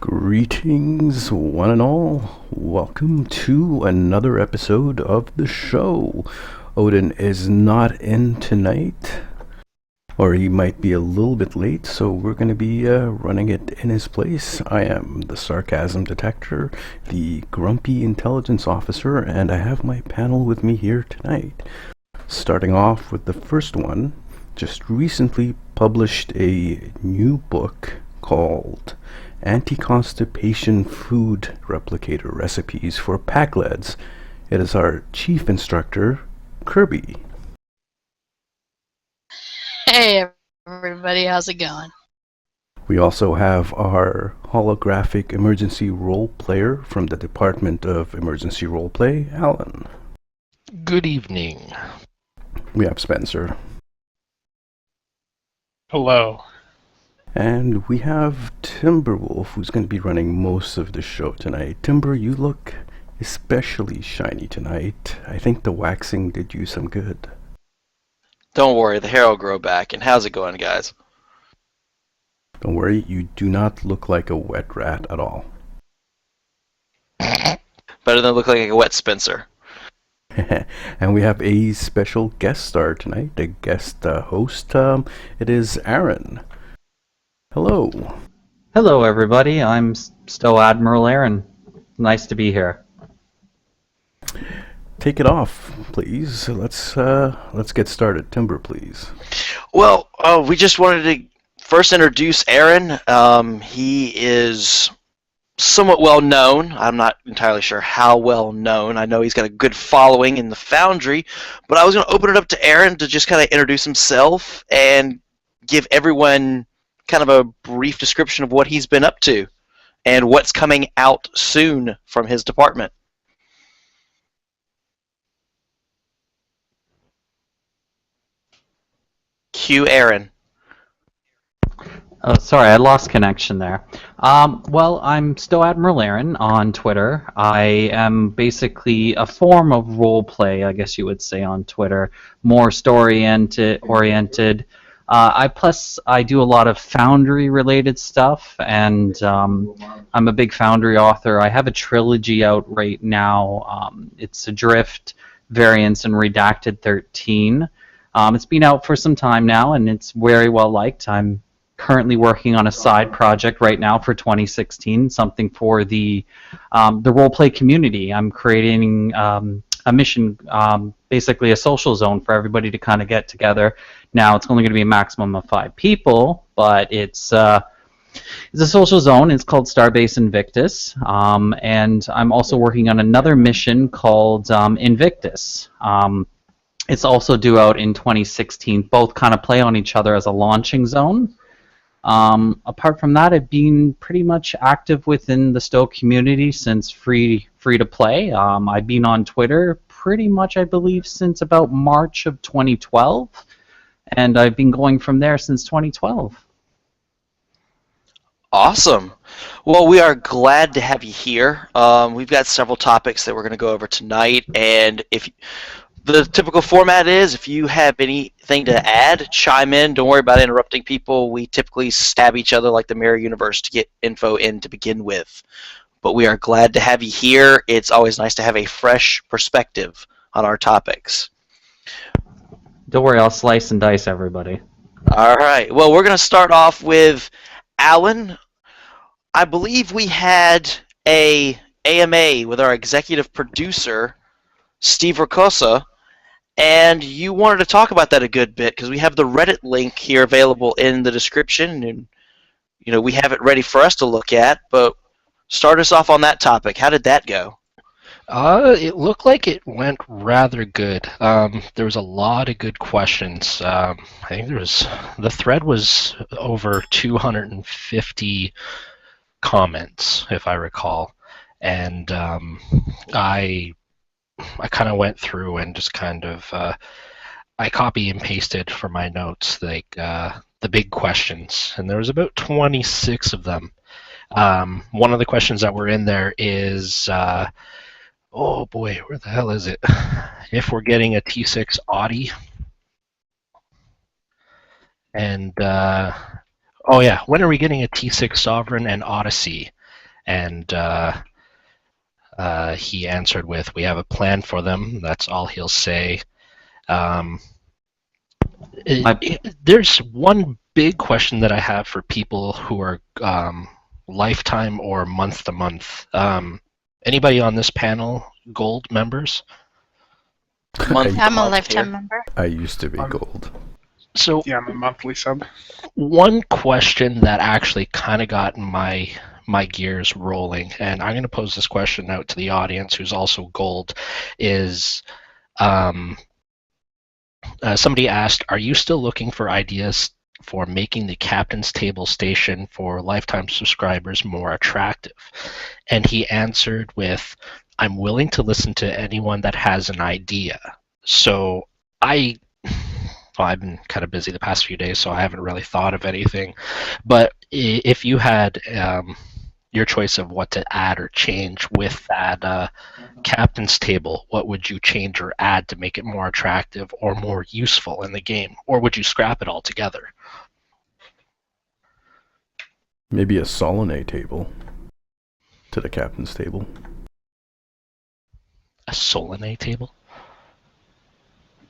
Greetings, one and all. Welcome to another episode of the show. Odin is not in tonight, or he might be a little bit late, so we're going to be running it in his place. I am the Sarcasm Detector, the Grumpy Intelligence Officer, and I have my panel with me here tonight. Starting off with the first one, just recently published a new book called Anti-Constipation Food Replicator Recipes for Pack-Leds. It is our chief instructor, Kirby. Hey everybody, how's it going? We also have our holographic emergency role player from the Department of Emergency Roleplay, Alan. Good evening. We have Spencer. Hello. And we have TimberWolf, who's going to be running most of the show tonight. Timber, you look especially shiny tonight. I think the waxing did you some good. Don't worry, the hair will grow back. And how's it going, guys? Don't worry, you do not look like a wet rat at all. Better than look like a wet Spencer. And we have a special guest star tonight, a guest host. It is Aaron. Hello. Hello, everybody. I'm still Admiral Aaron. Nice to be here. Take it off, please. Let's get started. Timber, please. Well, we just wanted to first introduce Aaron. He is somewhat well known. I'm not entirely sure how well known. I know he's got a good following in the Foundry, but I was going to open it up to Aaron to just kind of introduce himself and give everyone kind of a brief description of what he's been up to and what's coming out soon from his department. Cue Aaron. Oh, sorry, I lost connection there. Well, I'm still Admiral Aaron on Twitter. I am basically a form of roleplay, I guess you would say, on Twitter. More story-oriented. I do a lot of Foundry-related stuff, and I'm a big Foundry author. I have a trilogy out right now. It's Adrift, Variants, and Redacted 13. It's been out for some time now, and it's very well liked. I'm currently working on a side project right now for 2016, something for the roleplay community. I'm creating a mission, basically a social zone for everybody to kind of get together. Now, it's only going to be a maximum of 5 people, but it's a social zone. It's called Starbase Invictus, and I'm also working on another mission called Invictus. It's also due out in 2016. Both kind of play on each other as a launching zone. Apart from that, I've been pretty much active within the Stoke community since free to play. I've been on Twitter pretty much, I believe, since about March of 2012. And I've been going from there since 2012. Awesome. Well, we are glad to have you here. We've got several topics that we're going to go over tonight, and the typical format is if you have anything to add, chime in. Don't worry about interrupting people. We typically stab each other like the Mirror Universe to get info in to begin with. But we are glad to have you here. It's always nice to have a fresh perspective on our topics. Don't worry, I'll slice and dice everybody. All right. Well, we're going to start off with Alan. I believe we had a AMA with our executive producer, Steve Ricosa, and you wanted to talk about that a good bit because we have the Reddit link here available in the description, and we have it ready for us to look at. But start us off on that topic. How did that go? It looked like it went rather good. There was a lot of good questions. I think the thread was over 250 comments, if I recall, and I kind of went through and just kind of I copy and pasted for my notes like the big questions, and there was about 26 of them. One of the questions that were in there is oh boy, where the hell is it? If we're getting a T6 Audi, and oh yeah, when are we getting a T6 Sovereign and Odyssey? And he answered with, "We have a plan for them." That's all he'll say. There's one big question that I have for people who are lifetime or month to month. Anybody on this panel gold members? I'm a lifetime member. I used to be gold. So yeah, I'm a monthly sub. one question that actually kind of got my gears rolling, and I'm going to pose this question out to the audience who's also gold, is somebody asked, "Are you still looking for ideas for making the Captain's Table station for lifetime subscribers more attractive?" And he answered with, "I'm willing to listen to anyone that has an idea." So I've been kind of busy the past few days, so I haven't really thought of anything. But if you had your choice of what to add or change with that Captain's Table, what would you change or add to make it more attractive or more useful in the game? Or would you scrap it altogether? Maybe a Salami table to the Captain's Table. A Salami table?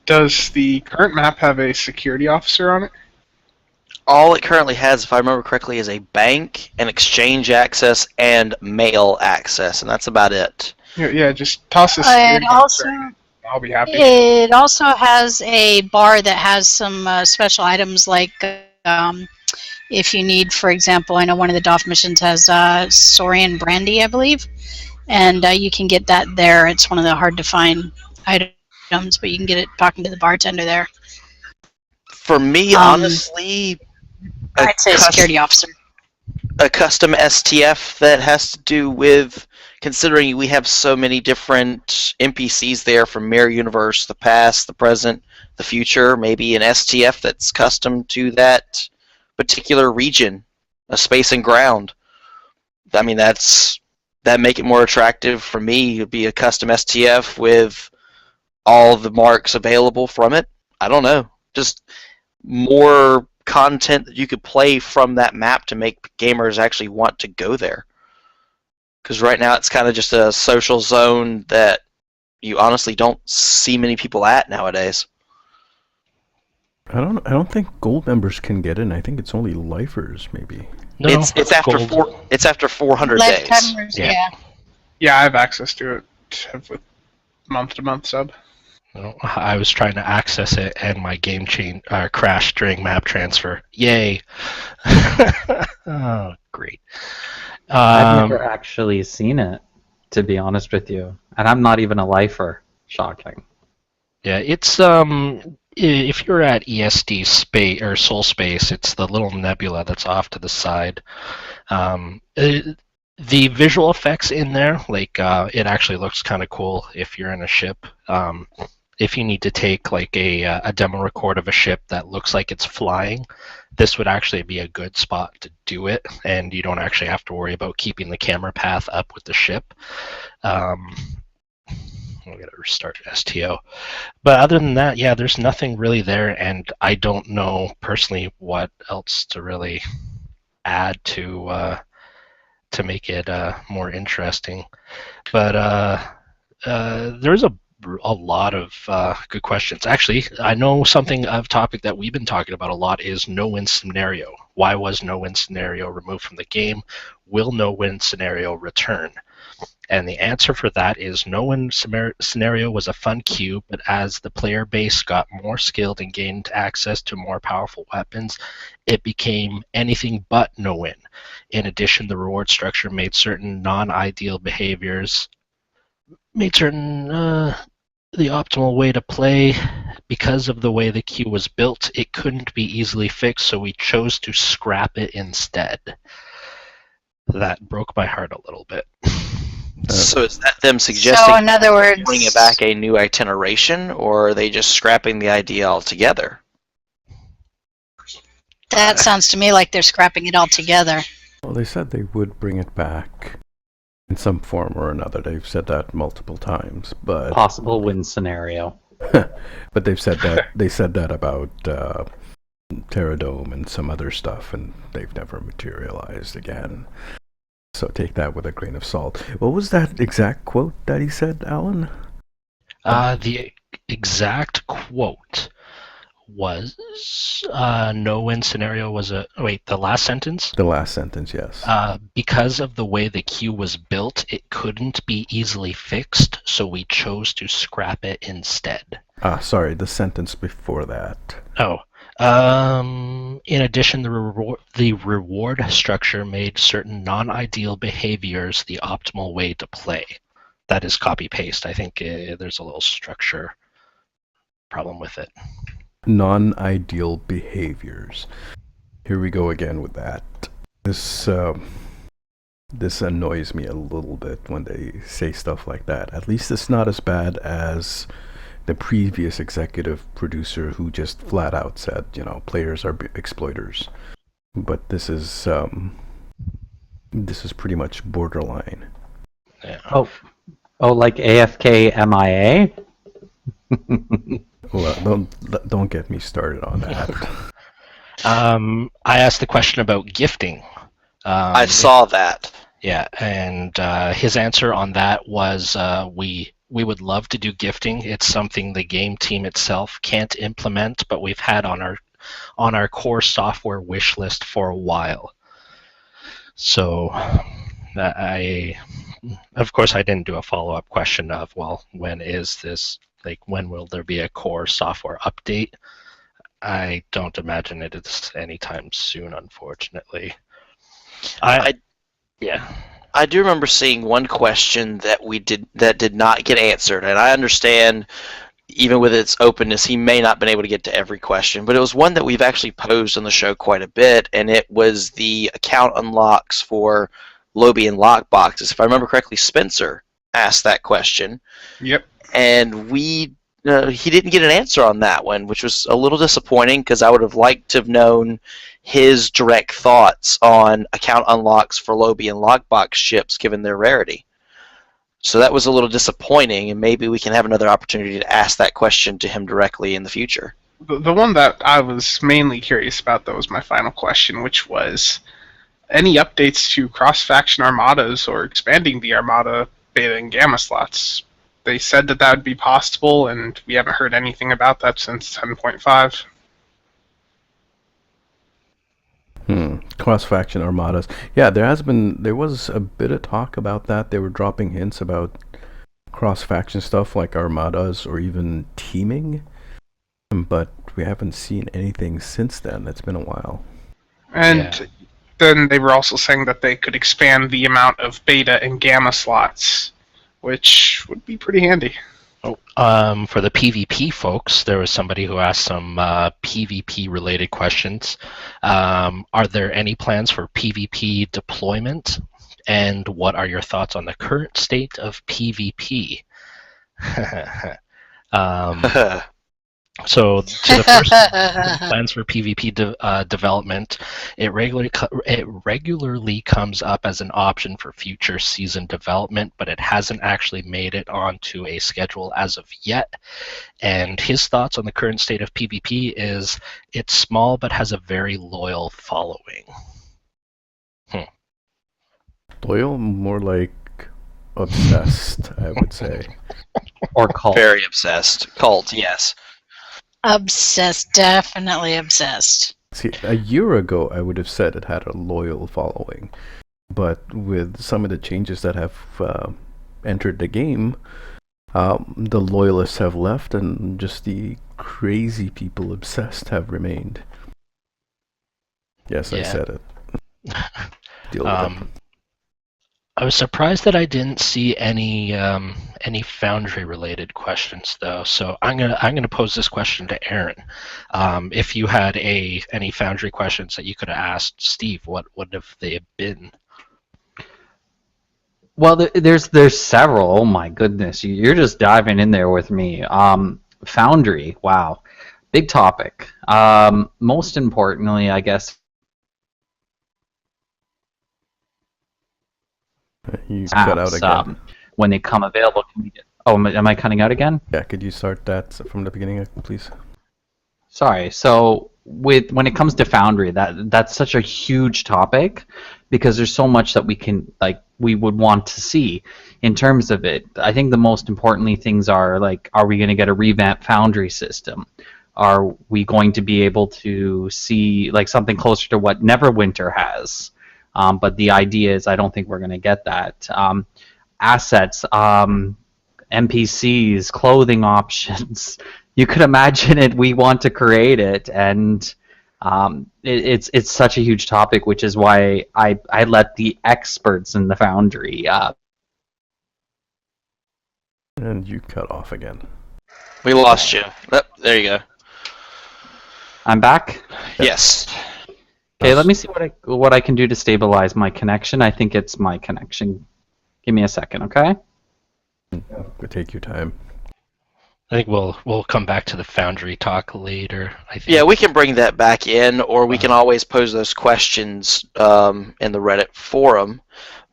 Does the current map have a security officer on it? All it currently has, if I remember correctly, is a bank, an exchange access, and mail access, and that's about it. Yeah, just toss the security officer in. I'll be happy. It also has a bar that has some special items like if you need, for example, I know one of the DOF missions has Saurian brandy, I believe, and you can get that there. It's one of the hard to find items, but you can get it talking to the bartender there. For me, honestly, I'd say security officer. A custom STF that has to do with, considering we have so many different NPCs there from Mirror Universe, the past, the present, the future, maybe an STF that's custom to that particular region, a space and ground. I mean, that make it more attractive for me. It would be a custom STF with all the marks available from it. I don't know. Just more content that you could play from that map to make gamers actually want to go there. Because right now it's kind of just a social zone that you honestly don't see many people at nowadays. I don't think gold members can get in. I think it's only lifers, maybe. No, it's after gold. it's after 400 days. Lifetimers, yeah. Yeah, I have access to it with month-to-month sub. No, I was trying to access it, and my game crashed during map transfer. Yay! Oh, great. I've never actually seen it, to be honest with you, and I'm not even a lifer. Shocking. Yeah, it's if you're at ESD space or Soul Space, it's the little nebula that's off to the side. The visual effects in there, like it actually looks kind of cool if you're in a ship. If you need to take like a demo record of a ship that looks like it's flying, this would actually be a good spot to do it, and you don't actually have to worry about keeping the camera path up with the ship. We gotta restart STO. But other than that, yeah, there's nothing really there, and I don't know personally what else to really add to make it more interesting. But there's a lot of good questions. Actually, I know something of topic that we've been talking about a lot is no-win scenario. Why was no-win scenario removed from the game? Will no-win scenario return? And the answer for that is no-win scenario was a fun queue, but as the player base got more skilled and gained access to more powerful weapons, it became anything but no-win. In addition, the reward structure made certain non-ideal behaviors, made certain the optimal way to play. Because of the way the queue was built, it couldn't be easily fixed, so we chose to scrap it instead. That broke my heart a little bit. So is that them suggesting So in other words, bringing back a new itineration, or are they just scrapping the idea altogether? that sounds to me like they're scrapping it all together. Well, they said they would bring it back in some form or another. They've said that multiple times, but Possible win scenario. but they've said that about Terradome and some other stuff, and they've never materialized again. So take that with a grain of salt. What was that exact quote that he said, Alan? The exact quote was no-win scenario was the last sentence? The last sentence, yes. Because of the way the queue was built, it couldn't be easily fixed, so we chose to scrap it instead. Sorry, the sentence before that. Oh. In addition, the reward structure made certain non-ideal behaviors the optimal way to play. That is copy-paste. I think there's a little structure problem with it. Non-ideal behaviors. Here we go again with that. This annoys me a little bit when they say stuff like that. At least it's not as bad as the previous executive producer who just flat out said, players are exploiters. But this is pretty much borderline. Yeah. Oh, like AFK MIA? Well, don't get me started on that. I asked the question about gifting. I saw that. Yeah, and his answer on that was we would love to do gifting. It's something the game team itself can't implement, but we've had on our core software wish list for a while. So of course I didn't do a follow-up question of, well, when is this, when will there be a core software update? I don't imagine it is anytime soon, unfortunately. Yeah. I do remember seeing one question that did not get answered, and I understand, even with its openness, he may not have been able to get to every question, but it was one that we've actually posed on the show quite a bit, and it was the account unlocks for Lobby and lockboxes. If I remember correctly, Spencer asked that question. Yep. And he didn't get an answer on that one, which was a little disappointing because I would have liked to have known his direct thoughts on account unlocks for Lobby and lockbox ships given their rarity. So that was a little disappointing, and maybe we can have another opportunity to ask that question to him directly in the future. The one that I was mainly curious about, though, was my final question, which was any updates to cross-faction armadas or expanding the armada beta and gamma slots? They said that would be possible, and we haven't heard anything about that since 10.5. Cross-faction armadas. Yeah, there was a bit of talk about that. They were dropping hints about cross-faction stuff like armadas or even teaming, but we haven't seen anything since then. It's been a while. And then they were also saying that they could expand the amount of beta and gamma slots, which would be pretty handy. For the PvP folks, there was somebody who asked some PvP-related questions. Are there any plans for PvP deployment? And what are your thoughts on the current state of PvP? So, to the first plans for PvP development, it regularly comes up as an option for future season development, but it hasn't actually made it onto a schedule as of yet. And his thoughts on the current state of PvP is it's small but has a very loyal following. Loyal? More like obsessed, I would say. Or cult. Very obsessed. Cult, yes. Obsessed, definitely obsessed. See, a year ago, I would have said it had a loyal following, but with some of the changes that have entered the game, the loyalists have left, and just the crazy people obsessed have remained. Yes, I said it. Deal with it. I was surprised that I didn't see any Foundry-related questions, though. So I'm gonna pose this question to Aaron. If you had any Foundry questions that you could have asked Steve, what would have they been? Well, there's several. Oh my goodness, you're just diving in there with me. Foundry, wow, big topic. Most importantly, I guess. You cut out again. When they come available, can we get... Oh, am I cutting out again? Yeah, could you start that from the beginning, please? Sorry. So when it comes to Foundry, that's such a huge topic because there's so much that we would want to see in terms of it. I think the most importantly things are are we going to get a revamped Foundry system? Are we going to be able to see something closer to what Neverwinter has? But the idea is I don't think we're going to get that. Assets, NPCs, clothing options. You could imagine it. We want to create it, and it's such a huge topic, which is why I let the experts in the Foundry. And you cut off again. We lost you. Oh, there you go. I'm back. Yes. Okay, let me see what I can do to stabilize my connection. I think it's my connection. Give me a second, okay? Take your time. I think we'll come back to the Foundry talk later. I think. Yeah, we can bring that back in, or we can always pose those questions in the Reddit forum.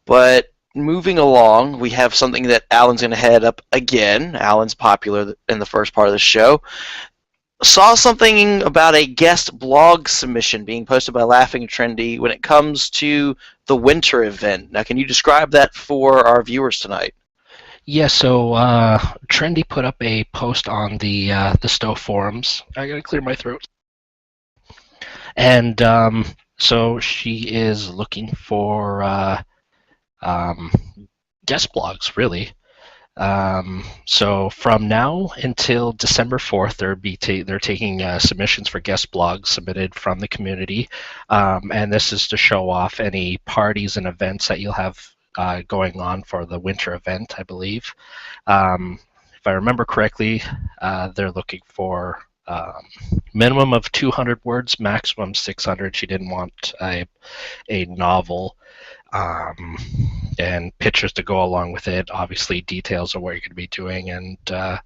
But moving along, we have something that Alan's going to head up again. Alan's popular in the first part of the show. Saw something about a guest blog submission being posted by Laughing Trendy when it comes to the winter event. Now, can you describe that for our viewers tonight? Yeah, so Trendy put up a post on the Stowe forums. I gotta clear my throat. And so she is looking for guest blogs, really. So from now until December 4th, they're taking submissions for guest blogs submitted from the community, and this is to show off any parties and events that you'll have going on for the winter event, I believe. If I remember correctly, they're looking for minimum of 200 words, maximum 600. She didn't want a novel. And pictures to go along with it, obviously details of what you're going to be doing, and I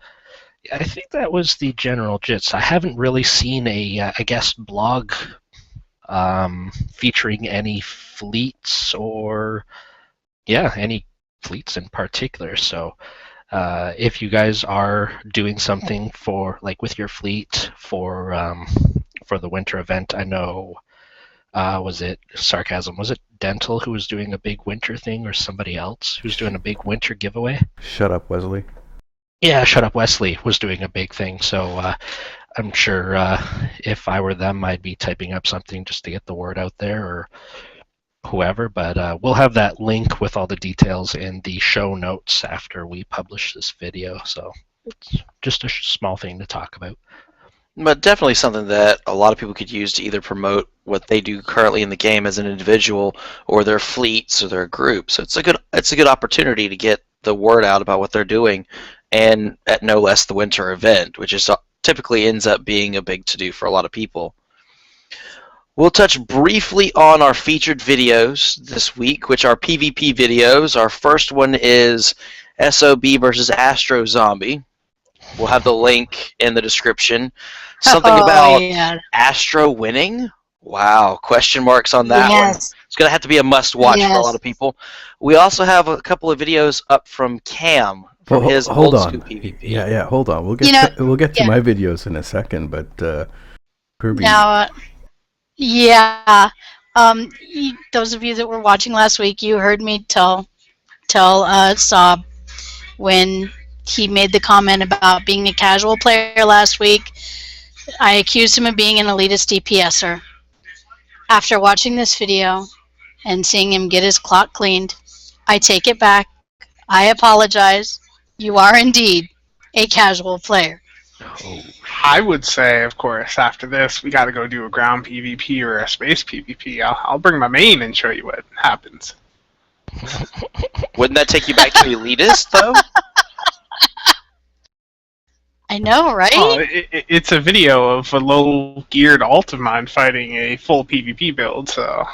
think that was the general gist. I haven't really seen a guest blog featuring any fleets or any fleets in particular. So if you guys are doing something for with your fleet for the winter event, I know. Was it Sarcasm? Was it Dental who was doing a big winter thing, or somebody else who's doing a big winter giveaway? Shut up, Wesley. Yeah, Shut Up Wesley was doing a big thing. So I'm sure if I were them, I'd be typing up something just to get the word out there, or whoever. But we'll have that link with all the details in the show notes after we publish this video. So it's just a small thing to talk about. But definitely something that a lot of people could use to either promote what they do currently in the game as an individual, or their fleets, or their group. So it's a good opportunity to get the word out about what they're doing, and at no less the winter event, which is typically ends up being a big to-do for a lot of people. We'll touch briefly on our featured videos this week, which are PvP videos. Our first one is SOB versus Astro Zombie. We'll have the link in the description. Something about Astro winning? Wow, question marks on that one. It's going to have to be a must-watch for a lot of people. We also have a couple of videos up from Cam from his old school PvP. Yeah, hold on. We'll get to my videos in a second, but Kirby. Now, those of you that were watching last week, you heard me tell Sob when he made the comment about being a casual player last week. I accused him of being an elitist DPSer. After watching this video and seeing him get his clock cleaned, I take it back. I apologize. You are indeed a casual player. I would say, of course, after this, we got to go do a ground PvP or a space PvP. I'll bring my main and show you what happens. Wouldn't that take you back to elitist, though? I know, right? Oh, it's a video of a low-geared alt of mine fighting a full PvP build, so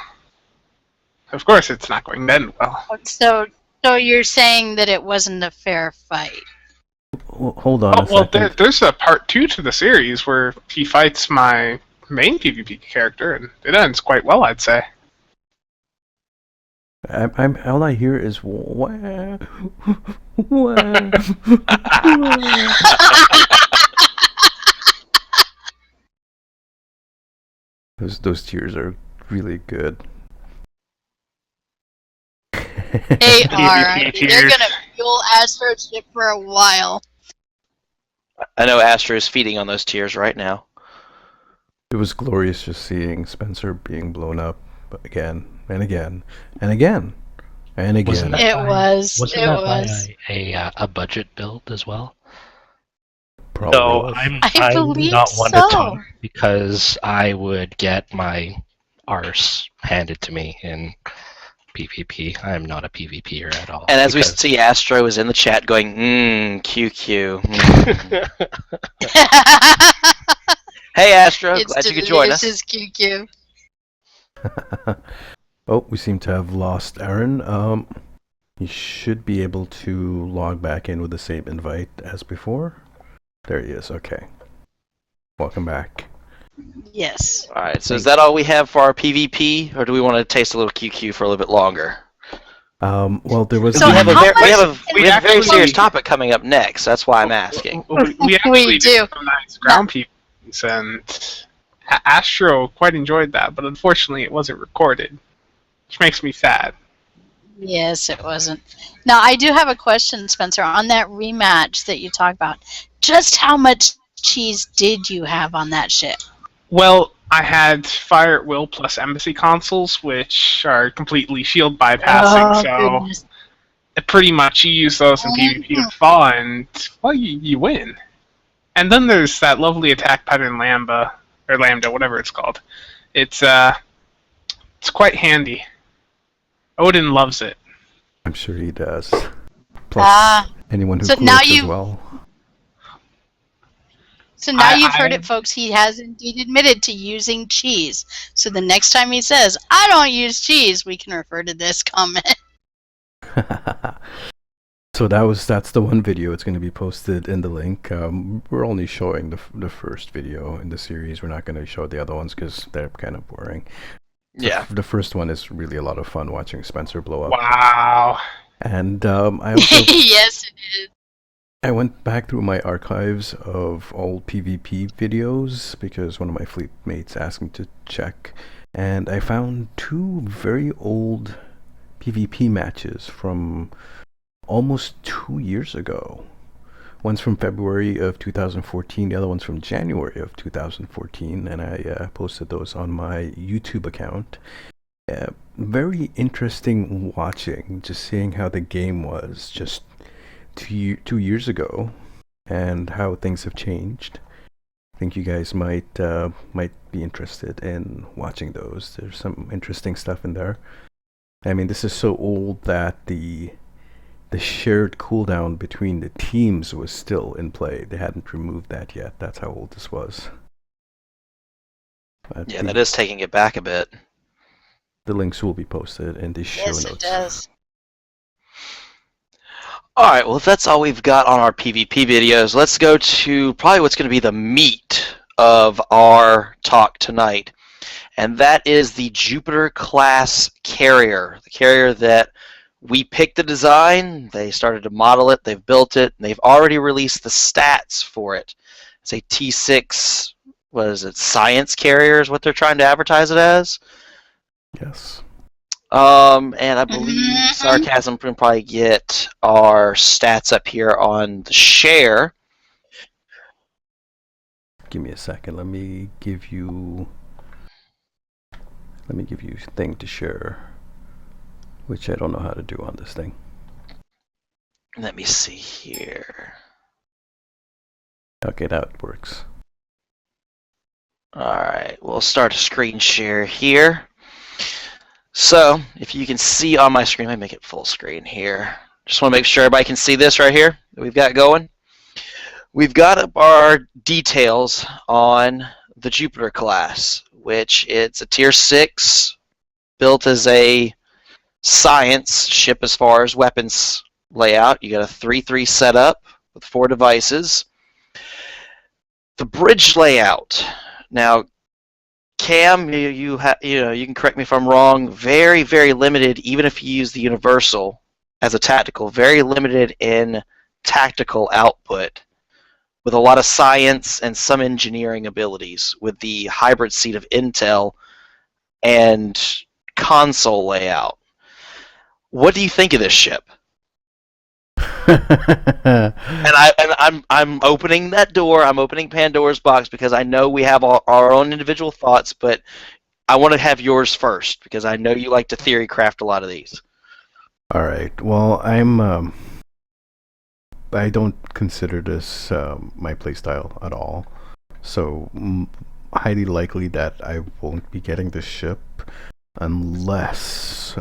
of course it's not going to end well. So you're saying that it wasn't a fair fight? Hold on a second. There's a part 2 to the series where he fights my main PvP character, and it ends quite well, I'd say. All I hear is wah, wah, wah. Those tiers are really good. They are. They're gonna fuel Astro's ship for a while. I know Astro's feeding on those tears right now. It was glorious just seeing Spencer being blown up again and again and again and again. Wasn't that It by- was. Wasn't It that was. by a budget build as well? Probably So was. I I'm believe not one to so. talk because I would get my arse handed to me in PvP. I am not a PvPer at all. And as we see, Astro is in the chat going, QQ. Hey, Astro, It's glad you could join us. delicious, QQ. Oh, we seem to have lost Aaron. You should be able to log back in with the same invite as before. There he is. Okay. Welcome back. Yes. All right, so is that all we have for our PvP, or do we want to taste a little QQ for a little bit longer? Well, there was. So we have a how very, we much- have a very actually- serious topic coming up next. That's why I'm asking. We actually We do. did some nice ground pieces, and Astro quite enjoyed that, but unfortunately it wasn't recorded, which makes me sad. Yes, it wasn't. Now, I do have a question, Spencer. On that rematch that you talked about, just how much cheese did you have on that ship? Well, I had Fire at Will plus Embassy consoles, which are completely shield bypassing, so goodness. pretty much you use those in PvP with fall, and, well, you win. And then there's that lovely attack pattern Lambda, whatever it's called. It's quite handy. Odin loves it. I'm sure he does. Plus, anyone who so floats now as you- well. So now you've heard I- it, folks. He has indeed admitted to using cheese. So the next time he says, I don't use cheese, we can refer to this comment. So that's the one video. It's going to be posted in the link. We're only showing the first video in the series. We're not going to show the other ones because they're kind of boring. Yeah. The first one is really a lot of fun watching Spencer blow up. Wow. And I also Yes, it is. I went back through my archives of old PvP videos because one of my fleet mates asked me to check, and I found two very old PvP matches from almost 2 years ago. One's from February of 2014, the other one's from January of 2014, and I posted those on my YouTube account. Very interesting watching, just seeing how the game was just 2 years ago and how things have changed. I think you guys might be interested in watching those. There's some interesting stuff in there. I mean, this is so old that the shared cooldown between the teams was still in play. They hadn't removed that yet. That's how old this was. But Yeah, that is taking it back a bit. the links will be posted in the show Yes, notes. it does. Alright, well if that's all we've got on our PvP videos, let's go to probably what's going to be the meat of our talk tonight. And that is the Jupiter class carrier. The carrier that we picked the design, they started to model it, they've built it, and they've already released the stats for it. It's a T6, what is it, science carrier is what they're trying to advertise it as. Yes. And I believe Sarcasm can probably get our stats up here on the share. Give me a second. Let me give you thing to share, which I don't know how to do on this thing. Let me see here. Okay, that works. Alright, we'll start a screen share here. So, if you can see on my screen, let me make it full screen here. Just want to make sure everybody can see this right here that we've got going. We've got up our details on the Jupiter class, which it's a tier 6, built as a science ship as far as weapons layout. You got a 3-3 setup with 4 devices. The bridge layout. Now, Cam, you can correct me if I'm wrong. Very, very limited. Even if you use the universal as a tactical, very limited in tactical output with a lot of science and some engineering abilities, with the hybrid seat of Intel and console layout. What do you think of this ship? I'm opening that door. I'm opening Pandora's box because I know we have our own individual thoughts, but I want to have yours first because I know you like to theory craft a lot of these. All right. Well, I don't consider this my playstyle at all. So highly likely that I won't be getting this ship unless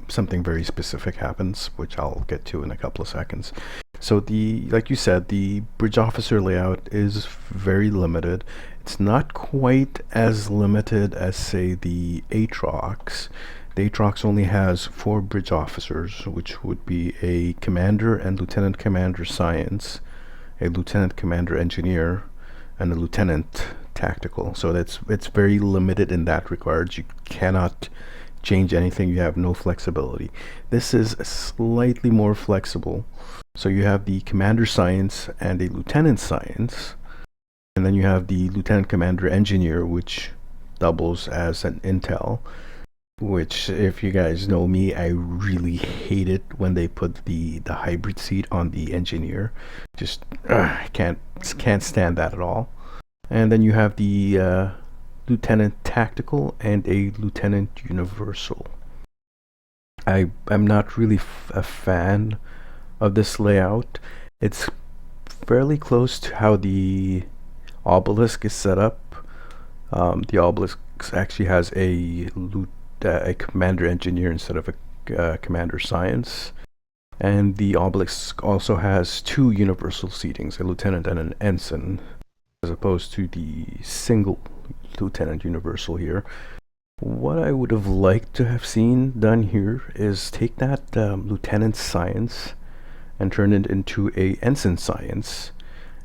something very specific happens, which I'll get to in a couple of seconds. So like you said, the bridge officer layout is very limited. It's not quite as limited as, say, the Aatrox. The Aatrox only has 4 bridge officers, which would be a commander and lieutenant commander science, a lieutenant commander engineer, and a lieutenant tactical. So it's very limited in that regard. You cannot change anything. You have no flexibility. This is slightly more flexible. So you have the commander science and a lieutenant science, and then you have the lieutenant commander engineer, which doubles as an intel, which, if you guys know me, I really hate it when they put the hybrid seat on the engineer. Just can't stand that at all. And then you have the lieutenant tactical and a lieutenant universal. I'm not really a fan of this layout. It's fairly close to how the obelisk is set up. The obelisk actually has a commander engineer instead of a commander science, and the obelisk also has 2 universal seatings, a lieutenant and an ensign, as opposed to the single lieutenant universal here. What I would have liked to have seen done here is take that lieutenant science and turn it into a ensign science,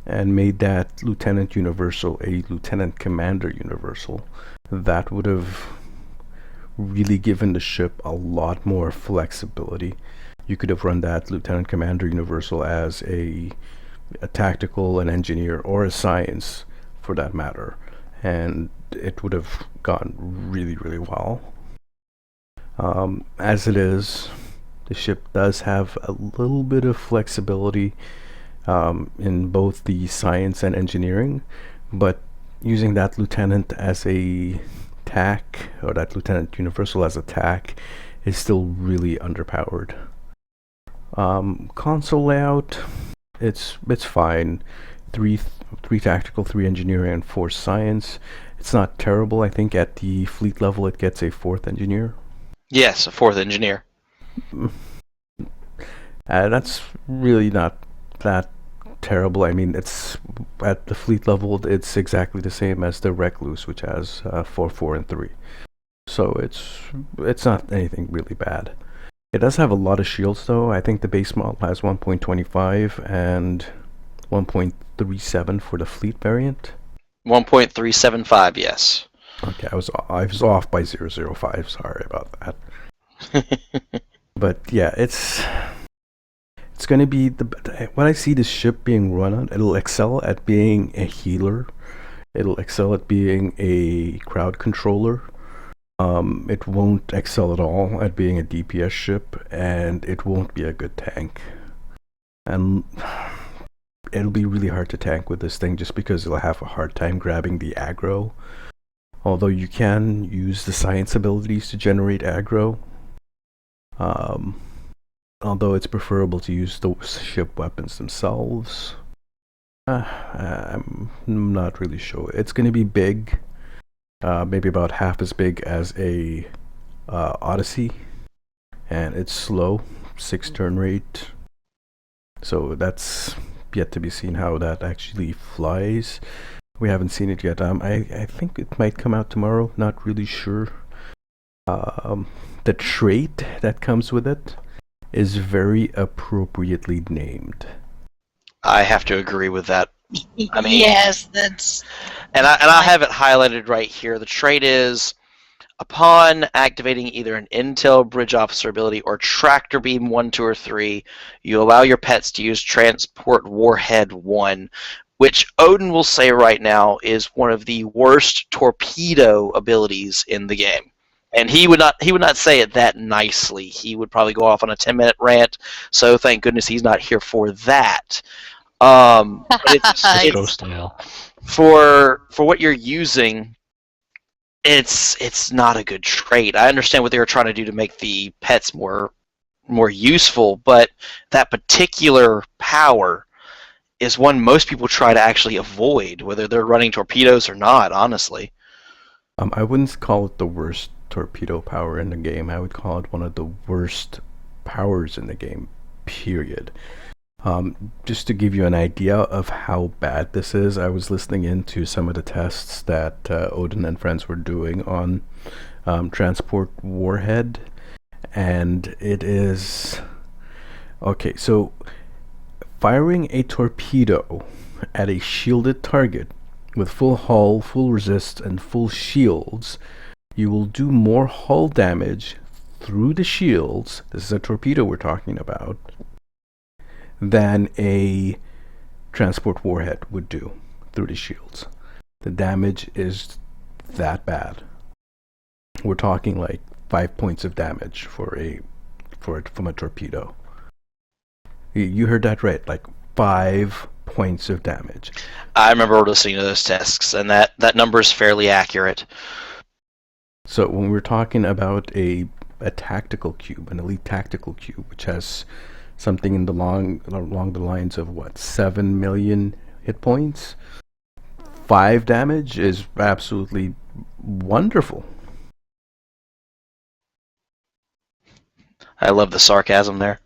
and made that lieutenant universal a lieutenant commander universal. That would have really given the ship a lot more flexibility. You could have run that lieutenant commander universal as a tactical, an engineer, or a science for that matter, and it would have gone really, really well. As it is, the ship does have a little bit of flexibility in both the science and engineering, but using that lieutenant as a tac, or that lieutenant universal as a tac, is still really underpowered. Console layout, it's fine. Three tactical, 3 engineering, and 4 science. It's not terrible. I think at the fleet level it gets a 4th engineer. Yes, a 4th engineer. That's really not that terrible. I mean, it's at the fleet level, it's exactly the same as the Recluse, which has 4, 4, and 3. So it's not anything really bad. It does have a lot of shields, though. I think the base model has 1.25 and 1.37 for the fleet variant. 1.375, yes. Okay, I was off by 0.005. Sorry about that. But yeah, it's going to be when I see this ship being run on, it'll excel at being a healer. It'll excel at being a crowd controller. It won't excel at all at being a DPS ship, and it won't be a good tank. And it'll be really hard to tank with this thing just because it'll have a hard time grabbing the aggro. Although you can use the science abilities to generate aggro. Although it's preferable to use the ship weapons themselves. I'm not really sure. It's going to be big. Maybe about half as big as a Odyssey. And it's slow. 6 turn rate. So that's yet to be seen how that actually flies. We haven't seen it yet. I think it might come out tomorrow. Not really sure. The trait that comes with it is very appropriately named. I have to agree with that. I mean, yes, that's. And I have it highlighted right here. The trait is, upon activating either an Intel Bridge Officer ability or Tractor Beam 1, 2, or 3, you allow your pets to use Transport Warhead 1, which Odin will say right now is one of the worst torpedo abilities in the game. And he would not say it that nicely. He would probably go off on a 10-minute rant. So thank goodness he's not here for that. But Cisco it's style. for what you're using. It's not a good trait. I understand what they were trying to do to make the pets more useful, but that particular power is one most people try to actually avoid, whether they're running torpedoes or not, honestly. I wouldn't call it the worst torpedo power in the game. I would call it one of the worst powers in the game, period. Just to give you an idea of how bad this is, I was listening into some of the tests that Odin and friends were doing on Transport Warhead, and it is... Okay, so firing a torpedo at a shielded target with full hull, full resist, and full shields, you will do more hull damage through the shields, this is a torpedo we're talking about, than a transport warhead would do through the shields. The damage is that bad. We're talking like 5 points of damage from a torpedo. You heard that right, like 5 points of damage. I remember listening to those tests, and that number is fairly accurate. So when we're talking about a tactical cube, an elite tactical cube, which has something along the lines of 7 million hit points, 5 damage is absolutely wonderful. I love the sarcasm there.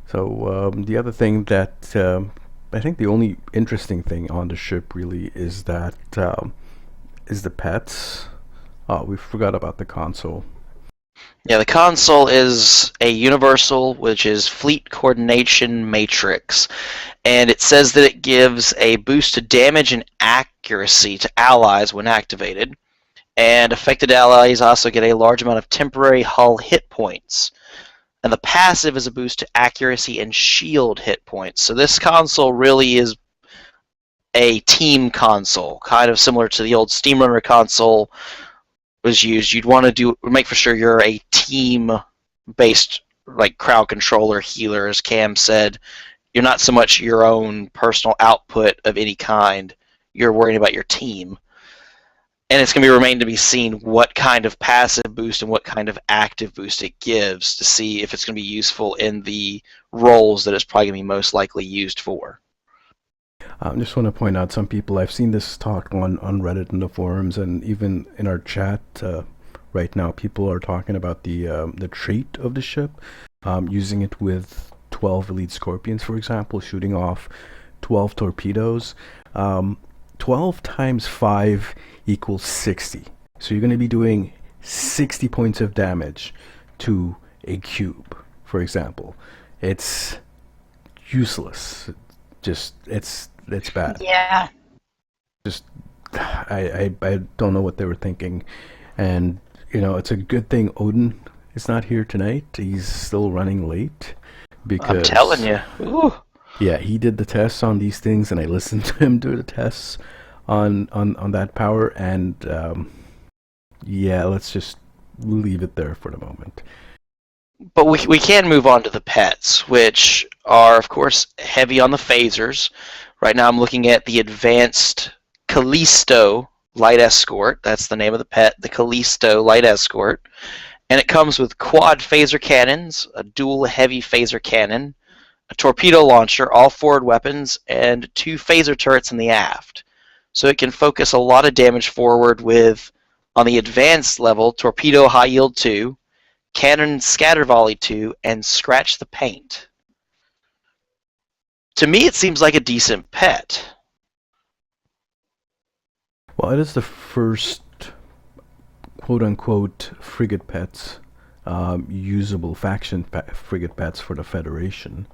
So the other thing that I think the only interesting thing on the ship really is that is the pets. Oh, we forgot about the console. Yeah, the console is a universal, which is fleet coordination matrix, and it says that it gives a boost to damage and accuracy to allies when activated, and affected allies also get a large amount of temporary hull hit points. And the passive is a boost to accuracy and shield hit points. So this console really is a team console, kind of similar to the old Steamrunner console was used. You'd want to make for sure you're a team-based, like crowd controller, healer, as Cam said. You're not so much your own personal output of any kind. You're worrying about your team. And it's going to remain to be seen what kind of passive boost and what kind of active boost it gives to see if it's going to be useful in the roles that it's probably going to be most likely used for. I just want to point out some people, I've seen this talk on Reddit and the forums, and even in our chat right now, people are talking about the trait of the ship, using it with 12 elite scorpions, for example, shooting off 12 torpedoes. 12 times 5 equals 60. So you're going to be doing 60 points of damage to a cube, for example. It's useless. Just, it's bad. Yeah. Just, I don't know what they were thinking. And, it's a good thing Odin is not here tonight. He's still running late. Because, I'm telling you. Ooh. Yeah, he did the tests on these things, and I listened to him do the tests on that power, and yeah, let's just leave it there for the moment. But we can move on to the pets, which are, of course, heavy on the phasers. Right now I'm looking at the advanced Callisto Light Escort. That's the name of the pet, the Callisto Light Escort. And it comes with quad phaser cannons, a dual heavy phaser cannon, a torpedo launcher, all forward weapons, and 2 phaser turrets in the aft. So it can focus a lot of damage forward with, on the advanced level, Torpedo High Yield 2, Cannon Scatter Volley 2, and Scratch the Paint. To me, it seems like a decent pet. Well, it is the first quote-unquote frigate pets, usable faction frigate pets for the Federation.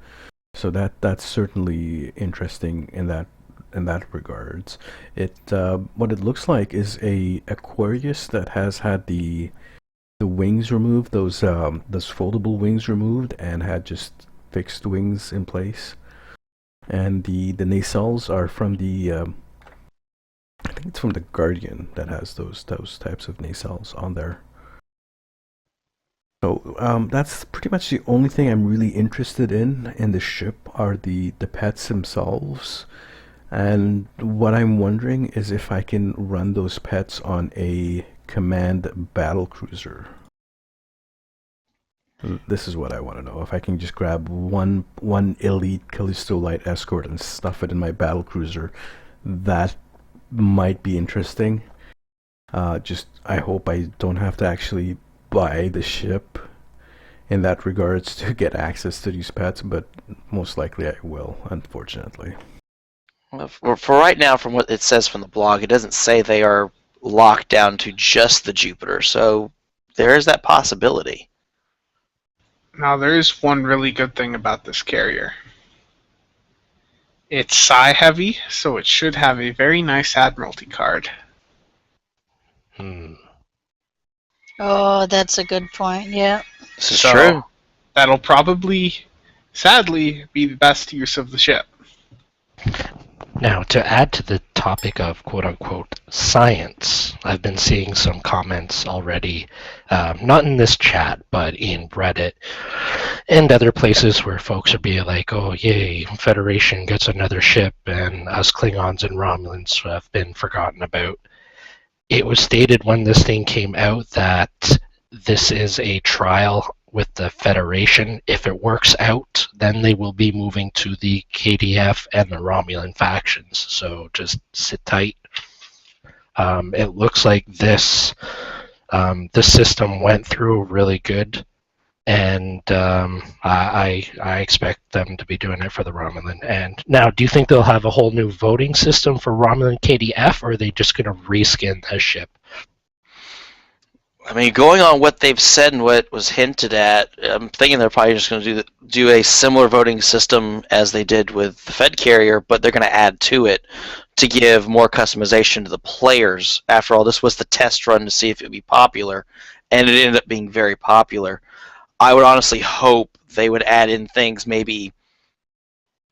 So that's certainly interesting in that regards. What it looks like is a Aquarius that has had the wings removed, those foldable wings removed, and had just fixed wings in place. And the nacelles are from the I think it's from the Guardian that has those types of nacelles on there. So that's pretty much the only thing I'm really interested in the ship are the pets themselves. And what I'm wondering is if I can run those pets on a command battle cruiser. This is what I want to know. If I can just grab one elite Callisto Light escort and stuff it in my battle cruiser, that might be interesting. Just I hope I don't have to actually buy the ship in that regards to get access to these pets, but most likely I will, unfortunately. Well, for right now, from what it says from the blog, it doesn't say they are locked down to just the Jupiter, so there is that possibility. Now, there is one really good thing about this carrier. It's psi heavy, so it should have a very nice Admiralty card. Oh, that's a good point. Yeah. This is true. That'll probably, sadly, be the best use of the ship. Now, to add to the topic of quote-unquote science, I've been seeing some comments already, not in this chat, but in Reddit and other places where folks are being like, oh, yay, Federation gets another ship, and us Klingons and Romulans have been forgotten about. It was stated when this thing came out that this is a trial with the Federation. If it works out, then they will be moving to the KDF and the Romulan factions. So just sit tight. It looks like this system went through really good, and I expect them to be doing it for the Romulan. And now, do you think they'll have a whole new voting system for Romulan KDF, or are they just going to reskin the ship? I mean, going on what they've said and what was hinted at, I'm thinking they're probably just going to do a similar voting system as they did with the Fed carrier, but they're going to add to it to give more customization to the players. After all, this was the test run to see if it would be popular, and it ended up being very popular. I would honestly hope they would add in things, maybe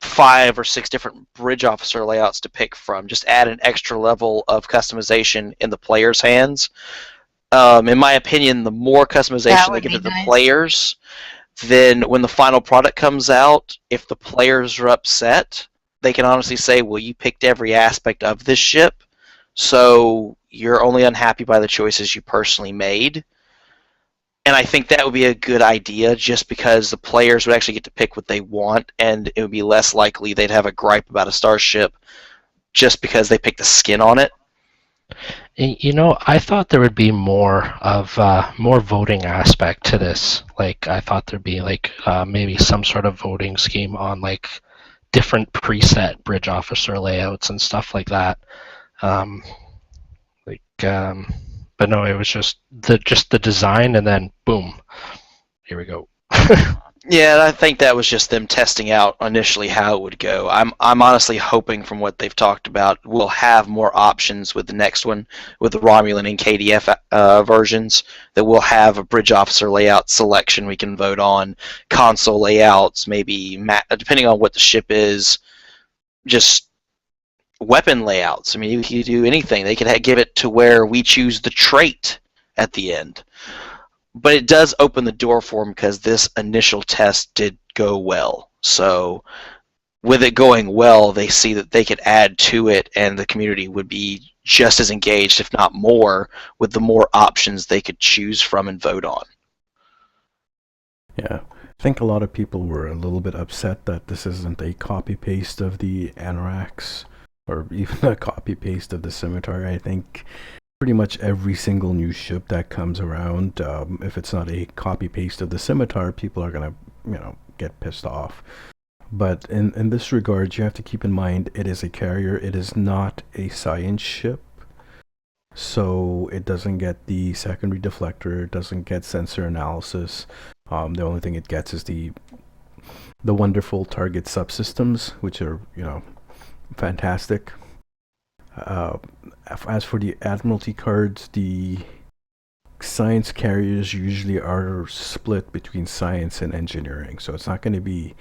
5 or 6 different bridge officer layouts to pick from. Just add an extra level of customization in the players' hands. In my opinion, the more customization they give to the players, then when the final product comes out, if the players are upset, they can honestly say, well, you picked every aspect of this ship, so you're only unhappy by the choices you personally made. And I think that would be a good idea, just because the players would actually get to pick what they want, and it would be less likely they'd have a gripe about a starship just because they picked the skin on it. You know, I thought there would be more voting aspect to this. Like, I thought there'd be like maybe some sort of voting scheme on like different preset bridge officer layouts and stuff like that. But no, it was just the design, and then boom, here we go. Yeah, I think that was just them testing out initially how it would go. I'm honestly hoping, from what they've talked about, we'll have more options with the next one, with the Romulan and KDF versions, that we'll have a bridge officer layout selection we can vote on, console layouts, maybe, depending on what the ship is, just weapon layouts. I mean, you can do anything. They could give it to where we choose the trait at the end. But it does open the door for them, because this initial test did go well. So with it going well, they see that they could add to it, and the community would be just as engaged, if not more, with the more options they could choose from and vote on. Yeah, I think a lot of people were a little bit upset that this isn't a copy-paste of the Anoraks, or even a copy-paste of the Scimitar. I think pretty much every single new ship that comes around, if it's not a copy-paste of the Scimitar, people are going to, get pissed off. But in this regard, you have to keep in mind it is a carrier. It is not a science ship. So it doesn't get the secondary deflector, it doesn't get sensor analysis. The only thing it gets is the wonderful target subsystems, which are, fantastic. As for the Admiralty cards, the science carriers usually are split between science and engineering, so it's not going to be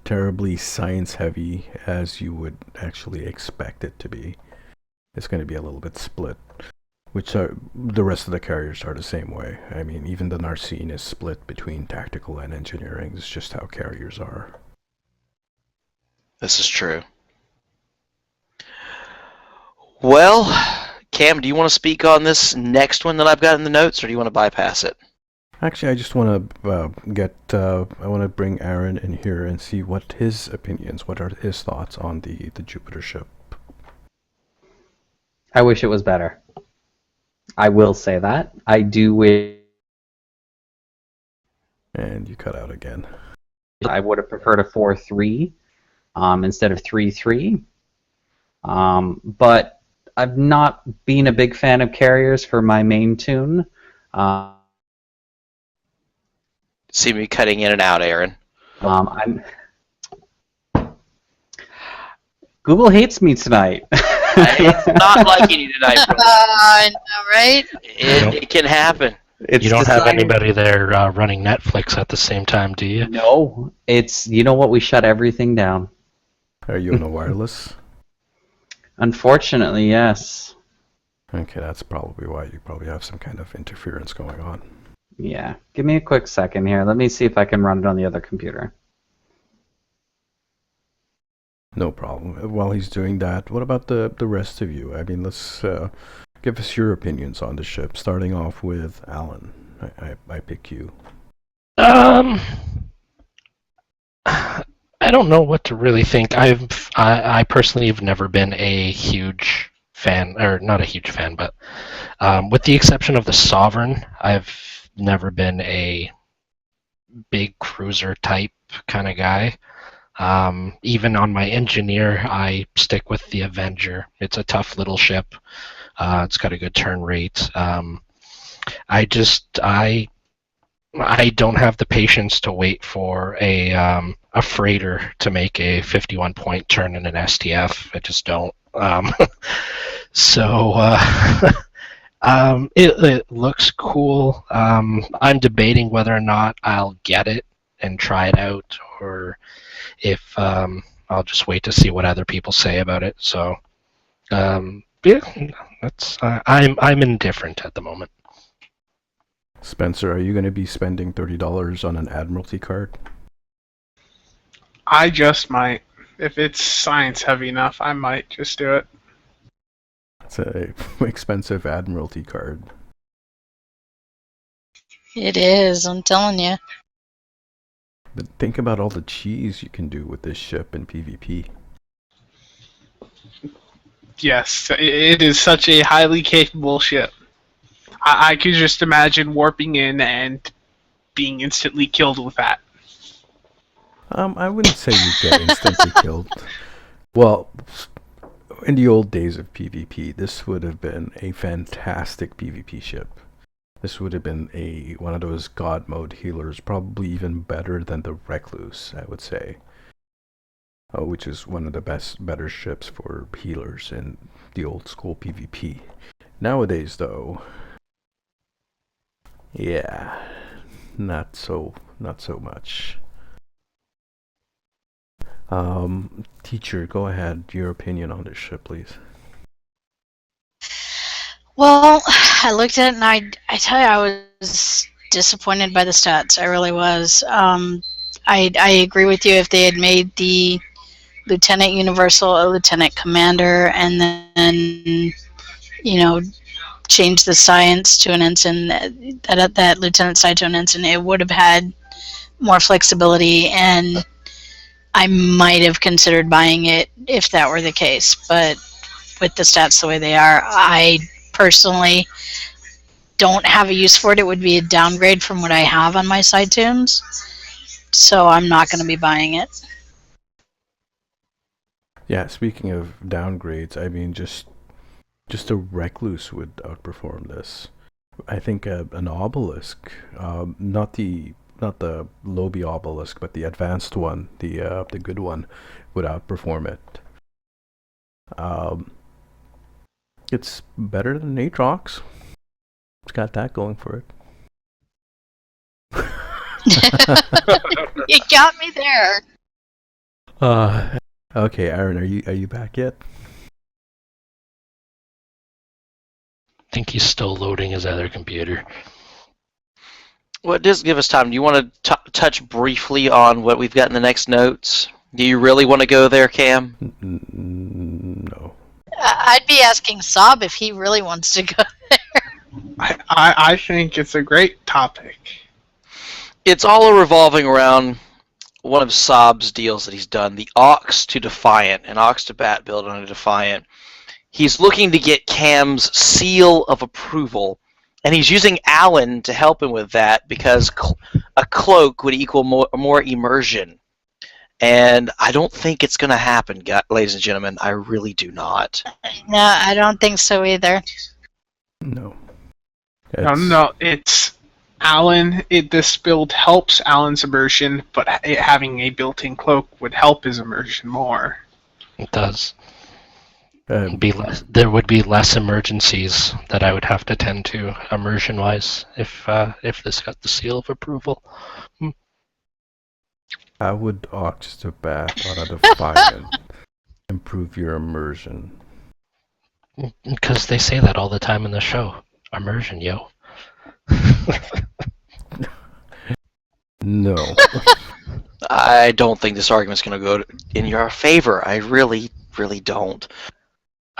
terribly science heavy as you would actually expect it to be. It's going to be a little bit split, which are the rest of the carriers are the same way. I mean, even the Narcine is split between tactical and engineering. It's just how carriers are. This is true. Well, Cam, do you want to speak on this next one that I've got in the notes, or do you want to bypass it? Actually, I just want to I want to bring Aaron in here and see what his opinions, what are his thoughts on the Jupiter ship. I wish it was better. I will say that. I do wish. And you cut out again. I would have preferred a 4-3 instead of 3-3. But I've not been a big fan of carriers for my main tune. See me cutting in and out, Aaron. I'm. Google hates me tonight. It's not liking you tonight, bro. I know, right? It can happen. You don't have anybody there running Netflix at the same time, do you? No, you know what? We shut everything down. Are you on a wireless? Unfortunately, yes. Okay, that's probably why you probably have some kind of interference going on. Yeah. Give me a quick second here. Let me see if I can run it on the other computer. No problem. While he's doing that, what about the rest of you? I mean, let's give us your opinions on the ship, starting off with Alan. I pick you. I don't know what to really think. I personally have never been a huge fan, or not a huge fan, but with the exception of the Sovereign, I've never been a big cruiser type kind of guy. Even on my engineer, I stick with the Avenger. It's a tough little ship. It's got a good turn rate. I don't have the patience to wait for a freighter to make a 51-point turn in an STF. I just don't. It looks cool. I'm debating whether or not I'll get it and try it out, or if I'll just wait to see what other people say about it. So, yeah, I'm indifferent at the moment. Spencer, are you going to be spending $30 on an Admiralty card? I just might. If it's science heavy enough, I might just do it. It's a expensive Admiralty card. It is, I'm telling you. But think about all the cheese you can do with this ship in PvP. Yes, it is such a highly capable ship. I could just imagine warping in and being instantly killed with that. I wouldn't say you get instantly killed. Well, in the old days of PvP, this would have been a fantastic PvP ship. This would have been one of those God mode healers, probably even better than the Recluse, I would say. Which is one of the better ships for healers in the old school PvP. Nowadays, though, yeah, not so much. Teacher, go ahead. Your opinion on this ship, please. Well, I looked at it and I tell you, I was disappointed by the stats. I really was. I agree with you. If they had made the Lieutenant Universal a Lieutenant Commander and then, change the science to an ensign, that lieutenant side to an ensign, it would have had more flexibility, and I might have considered buying it if that were the case. But with the stats the way they are, I personally don't have a use for it. It would be a downgrade from what I have on my side tunes, so I'm not going to be buying it. Yeah, speaking of downgrades, I mean, just a Recluse would outperform this. I think an Obelisk, not the Lobby Obelisk, but the advanced one, the good one, would outperform it. It's better than Aatrox. It's got that going for it. You got me there. Okay, Aaron, are you back yet? I think he's still loading his other computer. Well, it does give us time. Do you want to touch briefly on what we've got in the next notes? Do you really want to go there, Cam? No. I'd be asking Sob if he really wants to go. I think it's a great topic. It's all revolving around one of Sob's deals that he's done, the Ox to Defiant, an Ox to Bat build on a Defiant. He's looking to get Cam's seal of approval, and he's using Alan to help him with that because a cloak would equal more immersion. And I don't think it's going to happen, ladies and gentlemen. I really do not. No, I don't think so either. No. No, it's Alan. This build helps Alan's immersion, but having a built-in cloak would help his immersion more. It does. There would be less emergencies that I would have to tend to immersion-wise if this got the seal of approval. How would Ox to Bat on a Defiant improve your immersion? Because they say that all the time in the show. Immersion, yo. No. I don't think this argument's going to go in your favor. I really, really don't.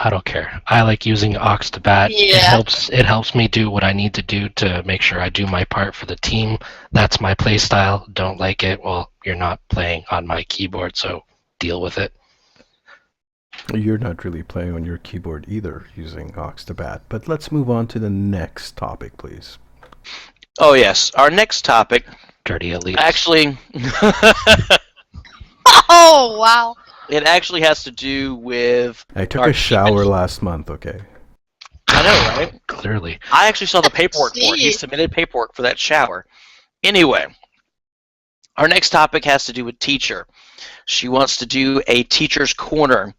I don't care. I like using Ox to Bat. Yeah. It helps me do what I need to do to make sure I do my part for the team. That's my play style. Don't like it? Well, you're not playing on my keyboard, so deal with it. You're not really playing on your keyboard either using Ox to Bat. But let's move on to the next topic, please. Oh, yes. Our next topic... Dirty Elites. Actually... Oh, wow. It actually has to do with... I took a shower last month, okay? I know, right? Clearly. I actually saw the paperwork for it. He submitted paperwork for that shower. Anyway, our next topic has to do with teacher. She wants to do a teacher's corner.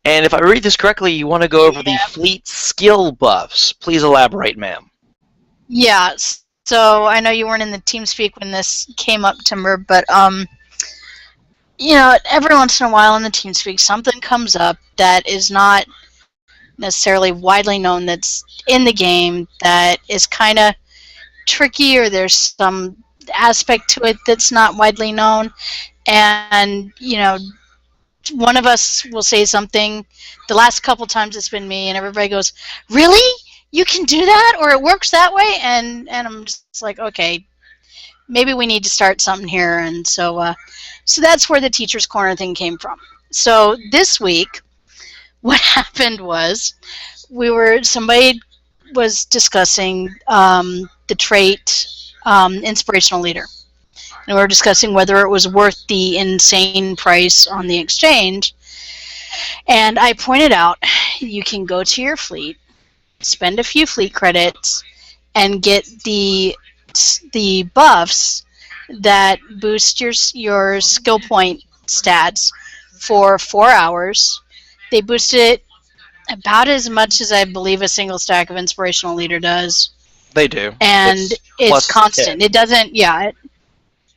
And if I read this correctly, you want to go over the fleet skill buffs. Please elaborate, ma'am. Yeah, so I know you weren't in the TeamSpeak when this came up, Timber, but you know, every once in a while in the TeamSpeak, something comes up that is not necessarily widely known that's in the game that is kind of tricky, or there's some aspect to it that's not widely known. And, you know, one of us will say something. The last couple times it's been me, and everybody goes, "Really? You can do that? Or it works that way?" And I'm just like, okay, maybe we need to start something here. And so that's where the Teacher's Corner thing came from. So this week, what happened was somebody was discussing the trait inspirational leader. And we were discussing whether it was worth the insane price on the exchange. And I pointed out, you can go to your fleet, spend a few fleet credits, and get the buffs that boost your skill point stats for 4 hours. They boost it about as much as I believe a single stack of inspirational leader does. They do. And it's constant. 10. It doesn't,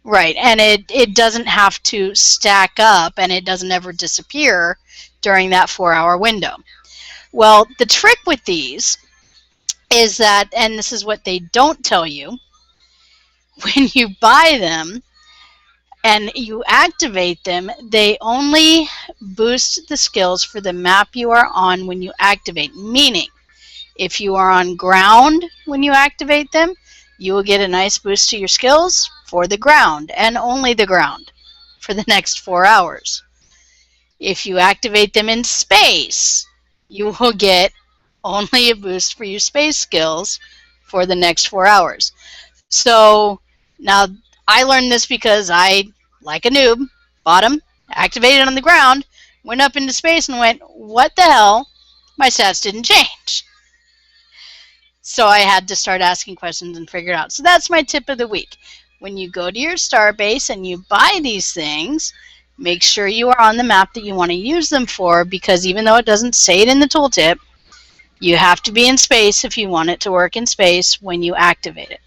right. And it doesn't have to stack up, and it doesn't ever disappear during that 4-hour window. Well, the trick with these is that, and this is what they don't tell you, when you buy them and you activate them, they only boost the skills for the map you are on when you activate. Meaning, if you are on ground when you activate them, you will get a nice boost to your skills for the ground, and only the ground, for the next 4 hours. If you activate them in space, you will get only a boost for your space skills for the next 4 hours. So now I learned this because I, like a noob, bought them, activated on the ground, went up into space and went, what the hell? My stats didn't change. So I had to start asking questions and figure it out. So that's my tip of the week. When you go to your starbase and you buy these things, make sure you are on the map that you want to use them for, because even though it doesn't say it in the tooltip, you have to be in space if you want it to work in space when you activate it.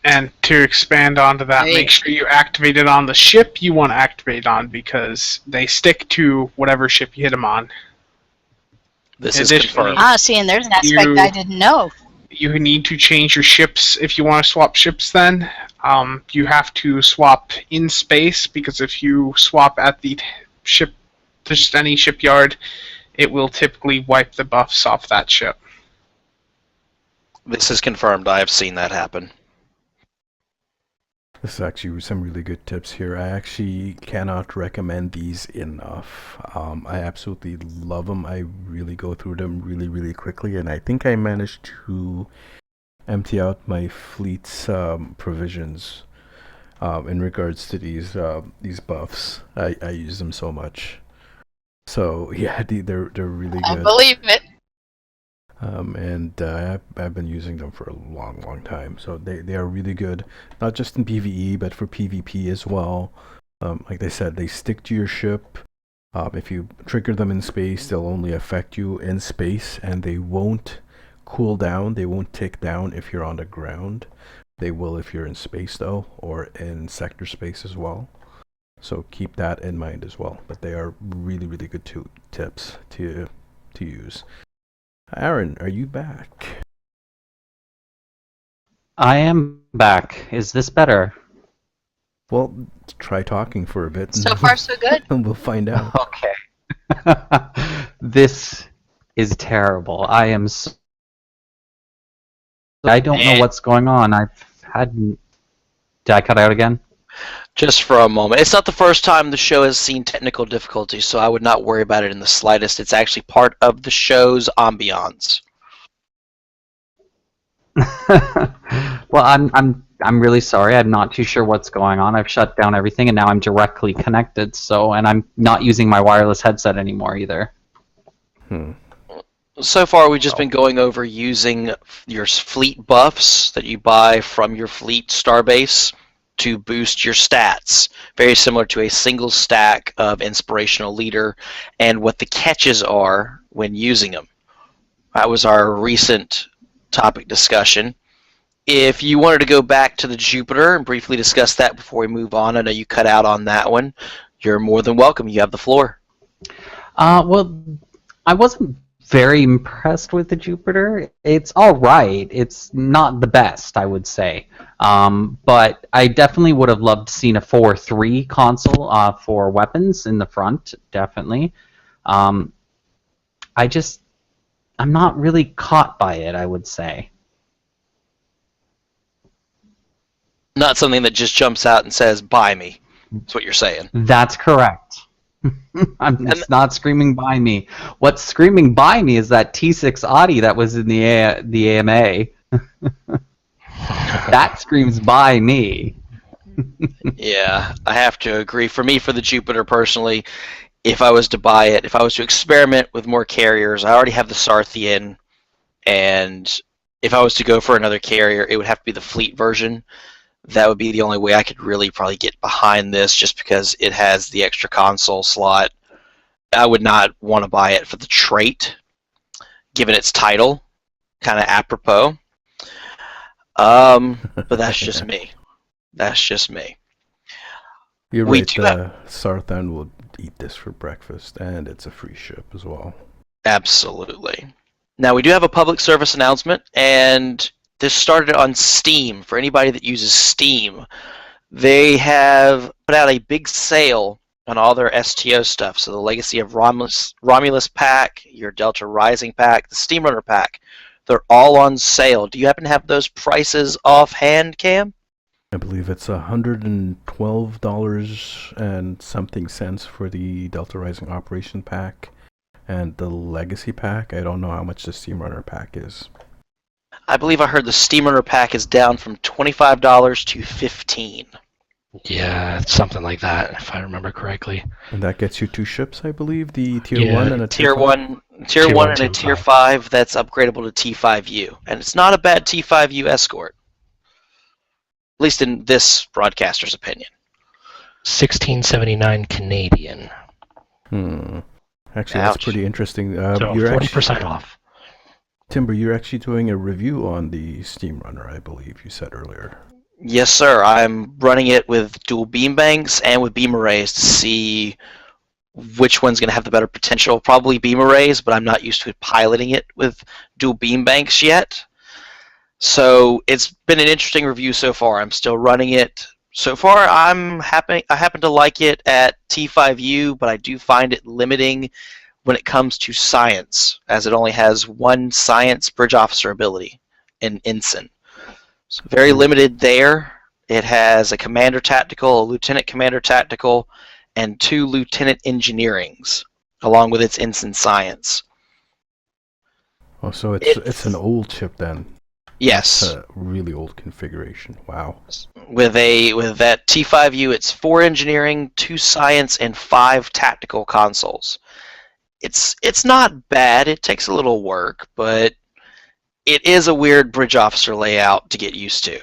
And to expand onto that, Great. make sure you activate it on the ship you want to activate on, because they stick to whatever ship you hit them on. This is Additionally, confirmed. See, and there's an aspect I didn't know. You need to change your ships if you want to swap ships then. You have to swap in space, because if you swap at the ship, just any shipyard, it will typically wipe the buffs off that ship. This is confirmed. I have seen that happen. This is actually some really good tips here. I actually cannot recommend these enough. I absolutely love them. I really go through them really, really quickly, and I think I managed to empty out my fleet's provisions in regards to these buffs. I use them so much. So yeah, they're really good. I believe it. And I've been using them for a long time. So they are really good, not just in PvE, but for PvP as well. Like I said, they stick to your ship. If you trigger them in space, they'll only affect you in space, and they won't cool down. They won't tick down if you're on the ground. They will if you're in space, though, or in sector space as well. So keep that in mind as well. But they are really, really good tips to use. Aaron, are you back? I am back. Is this better? Well, try talking for a bit. So far, so good. And we'll find out. Okay. This is terrible. I don't know what's going on. Did I cut out again? Just for a moment. It's not the first time the show has seen technical difficulties, so I would not worry about it in the slightest. It's actually part of the show's ambiance. Well, I'm really sorry. I'm not too sure what's going on. I've shut down everything, and now I'm directly connected. And I'm not using my wireless headset anymore either. So far, we've just been going over using your fleet buffs that you buy from your fleet starbase to boost your stats. Very similar to a single stack of Inspirational Leader, and what the catches are when using them. That was our recent topic discussion. If you wanted to go back to the Jupiter and briefly discuss that before we move on, I know you cut out on that one. You're more than welcome. You have the floor. Well, I wasn't very impressed with the Jupiter. It's all right. It's not the best, I would say. But I definitely would have loved to seen a 4-3 console for weapons in the front, definitely. I'm not really caught by it, I would say. Not something that just jumps out and says, buy me. That's what you're saying. That's correct. It's not screaming by me. What's screaming by me is that T6 Audi that was in the AMA. That screams by me. Yeah, I have to agree. For me, for the Jupiter personally, if I was to buy it, if I was to experiment with more carriers, I already have the Sarthian, and if I was to go for another carrier, it would have to be the fleet version. That would be the only way I could really probably get behind this, just because it has the extra console slot. I would not want to buy it for the trait, given its title, kind of apropos. But that's just me. That's just me. You're right. Sarthan will eat this for breakfast, and it's a free ship as well. Absolutely. Now, we do have a public service announcement, and this started on Steam. For anybody that uses Steam, they have put out a big sale on all their STO stuff. So the Legacy of Romulus pack, your Delta Rising pack, the Steam Runner pack, they're all on sale. Do you happen to have those prices offhand, Cam? I believe it's $112 and something cents for the Delta Rising Operation pack, and the Legacy pack, I don't know how much the Steam Runner pack is. I believe I heard the Steam Runner pack is down from $25 to $15. Yeah, it's something like that, if I remember correctly. And that gets you 2 ships, I believe, the Tier 1 and a Tier 1. Tier 1 and a Tier 5 that's upgradable to T5U. And it's not a bad T5U escort. At least in this broadcaster's opinion. 1679 Canadian. Actually, that's pretty interesting. So you're 40% off. Timber, you're actually doing a review on the Steam Runner, I believe you said earlier. Yes, sir. I'm running it with dual beam banks and with beam arrays to see which one's going to have the better potential. Probably beam arrays, but I'm not used to piloting it with dual beam banks yet. So it's been an interesting review so far. I'm still running it. So far, I happen to like it at T5U, but I do find it limiting when it comes to science, as it only has one science bridge officer ability in Ensign. So very limited there. It has a commander tactical, a lieutenant commander tactical, and 2 lieutenant engineerings, along with its ensign science. Oh, so it's an old chip then. Yes. It's a really old configuration. Wow. With that T5U, it's 4 engineering, 2 science, and 5 tactical consoles. It's not bad. It takes a little work, but it is a weird bridge officer layout to get used to,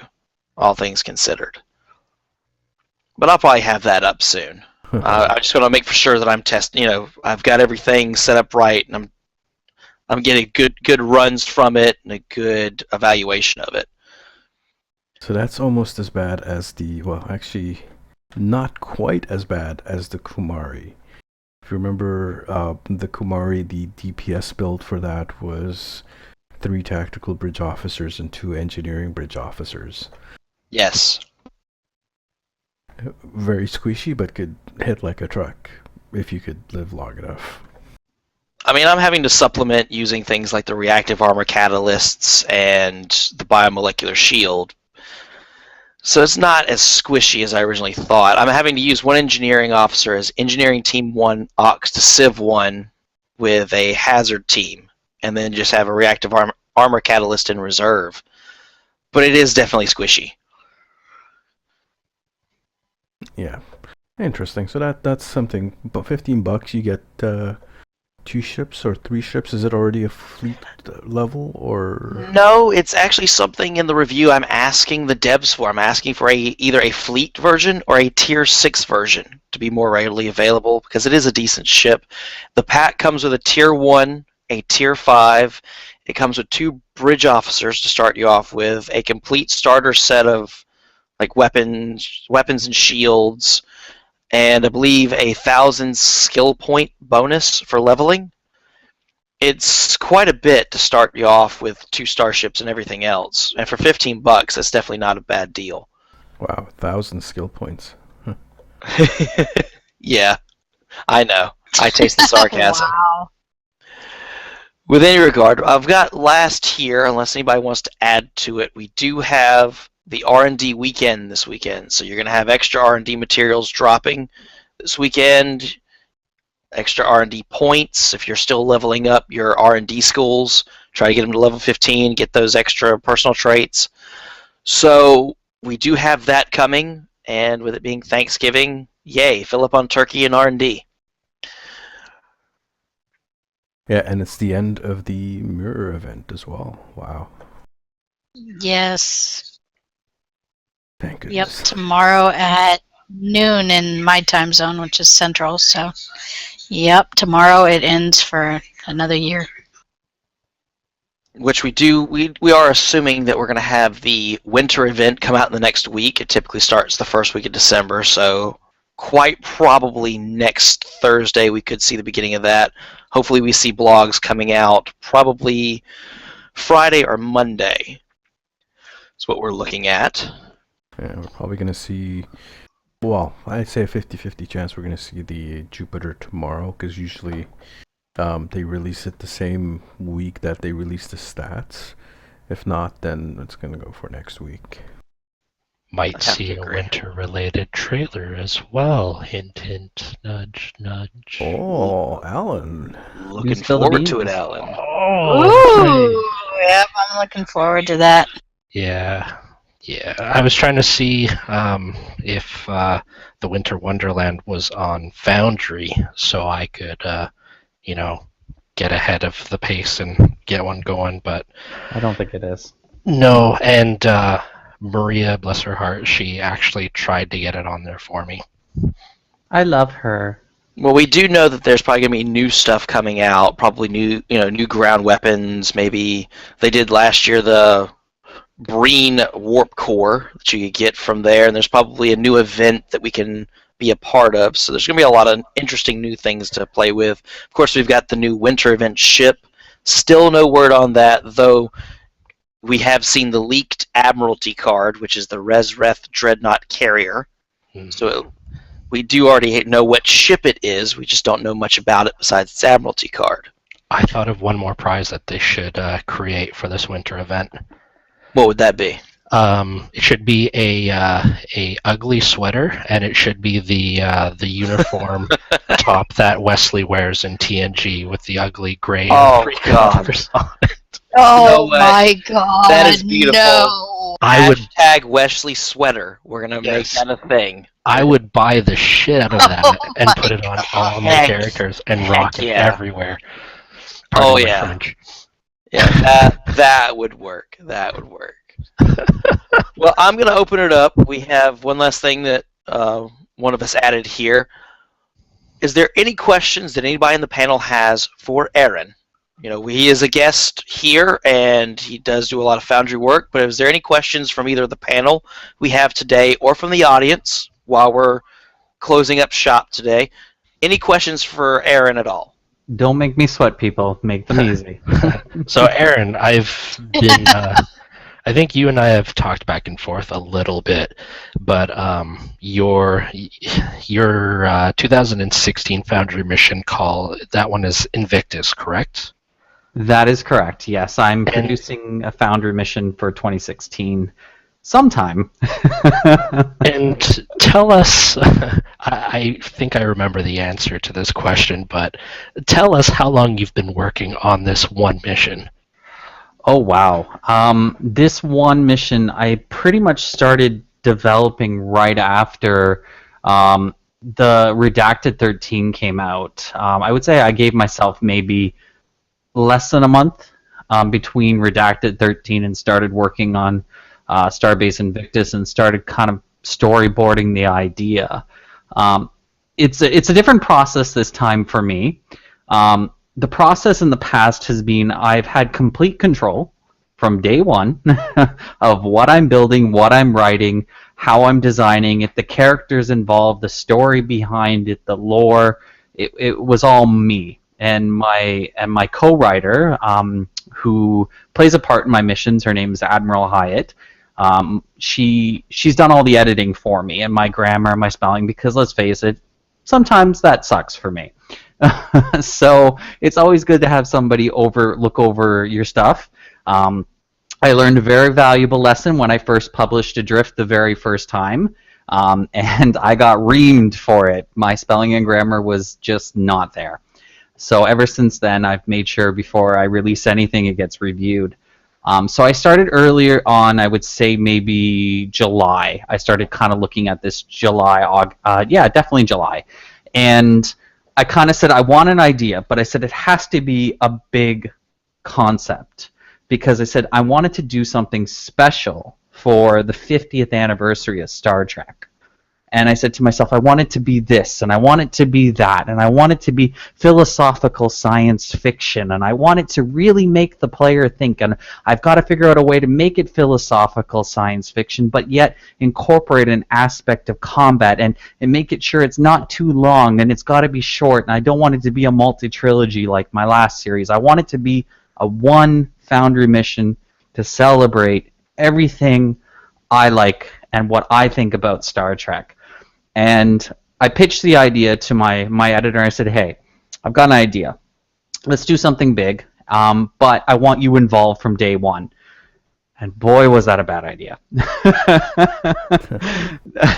all things considered. But I'll probably have that up soon. I just want to make for sure that I'm testing. I've got everything set up right, and I'm getting good runs from it and a good evaluation of it. So that's almost as bad as actually, not quite as bad as the Kumari. If you remember, the Kumari, the DPS build for that was 3 tactical bridge officers and 2 engineering bridge officers. Yes. Very squishy, but could hit like a truck if you could live long enough. I mean, I'm having to supplement using things like the reactive armor catalysts and the biomolecular shield. So it's not as squishy as I originally thought. I'm having to use 1 engineering officer as engineering team 1 aux to civ 1 with a hazard team, and then just have a reactive armor catalyst in reserve. But it is definitely squishy. Yeah, interesting. So that's something. But $15, you get 2 ships or 3 ships. Is it already a fleet level or? No, it's actually something in the review I'm asking the devs for. I'm asking for either a fleet version or a tier 6 version to be more readily available, because it is a decent ship. The pack comes with a tier 1, a tier 5. It comes with 2 bridge officers to start you off with, a complete starter set of like weapons and shields, and I believe 1,000 skill point bonus for leveling. It's quite a bit to start you off with 2 starships and everything else. And for $15, that's definitely not a bad deal. Wow, 1,000 skill points. Yeah, I know. I taste the sarcasm. Wow. With any regard, I've got last here, unless anybody wants to add to it, we do have the R&D weekend this weekend. So you're going to have extra R&D materials dropping this weekend, extra R&D points if you're still leveling up your R&D schools. Try to get them to level 15, get those extra personal traits. So we do have that coming, and with it being Thanksgiving, yay, fill up on turkey and R&D. Yeah, and it's the end of the mirror event as well. Wow. Yes. Thank Yep, goodness. tomorrow at noon in my time zone, which is Central. So, yep, tomorrow it ends for another year. Which we are assuming that we're going to have the winter event come out in the next week. It typically starts the first week of December, so quite probably next Thursday we could see the beginning of that. Hopefully we see blogs coming out probably Friday or Monday. That's what we're looking at. Yeah, we're probably going to see, well, I'd say a 50-50 chance we're going to see the Jupiter tomorrow, because usually they release it the same week that they release the stats. If not, then it's going to go for next week. Might I'd have see to a agree. winter-related trailer as well. Hint, hint, nudge, nudge. Oh, Alan. Looking spill the forward to it, beans. Alan. Oh, Yep, I'm looking forward to that. yeah. I was trying to see if the Winter Wonderland was on Foundry, so I could, get ahead of the pace and get one going. But I don't think it is. no, and Maria, bless her heart, she actually tried to get it on there for me. I love her. Well, we do know that there's probably going to be new stuff coming out, probably new ground weapons. Maybe they did last year the Breen warp core that you could get from there, and there's probably a new event that we can be a part of. So there's going to be a lot of interesting new things to play with. Of course, we've got the new winter event ship. Still no word on that, though. We have seen the leaked Admiralty card, which is the Resreth Dreadnought Carrier. So we do already know what ship it is. We just don't know much about it besides its Admiralty card. I thought of one more prize that they should create for this winter event. What would that be? It should be a ugly sweater, and it should be the uniform top that Wesley wears in TNG with the ugly gray. Oh God! Oh my God! That is beautiful. No. I would tag Wesley sweater. We're gonna make that a thing. I would buy the shit out of that and put it on all my characters and rock it everywhere. Pardon my French. Yeah, that would work. That would work. Well, I'm going to open it up. We have one last thing that one of us added here. Is there any questions that anybody in the panel has for Aaron? You know, he is a guest here, and he does do a lot of Foundry work, but is there any questions from either the panel we have today or from the audience while we're closing up shop today? Any questions for Aaron at all? Don't make me sweat, people. Make them easy. So, Aaron, I've been... I think you and I have talked back and forth a little bit, but your 2016 Foundry mission call, that one is Invictus, correct? That is correct, yes. I'm producing a Foundry mission for 2016 sometime. And tell us, I think I remember the answer to this question, but tell us how long you've been working on this one mission. Oh, wow. This one mission, I pretty much started developing right after the Redacted 13 came out. I would say I gave myself maybe less than a month between Redacted 13 and started working on Starbase Invictus and started kind of storyboarding the idea. It's a different process this time for me. The process in the past has been I've had complete control from day one of what I'm building, what I'm writing, how I'm designing it, the characters involved, the story behind it, the lore. It was all me and my co-writer who plays a part in my missions. Her name is Admiral Hyatt. She's done all the editing for me and my grammar and my spelling because let's face it, sometimes that sucks for me. So it's always good to have somebody look over your stuff. I learned a very valuable lesson when I first published Adrift the very first time, and I got reamed for it. My spelling and grammar was just not there. So ever since then, I've made sure before I release anything, it gets reviewed. So I started earlier on, I would say maybe July. I started kind of looking at this definitely July. And I kind of said, I want an idea, but I said it has to be a big concept because I said I wanted to do something special for the 50th anniversary of Star Trek. And I said to myself, I want it to be this, and I want it to be that, and I want it to be philosophical science fiction, and I want it to really make the player think, and I've got to figure out a way to make it philosophical science fiction, but yet incorporate an aspect of combat, and make it sure it's not too long, and it's got to be short, and I don't want it to be a multi-trilogy like my last series. I want it to be a one Foundry mission to celebrate everything I like and what I think about Star Trek. And I pitched the idea to my editor. I said, hey, I've got an idea. Let's do something big, but I want you involved from day one. And boy, was that a bad idea.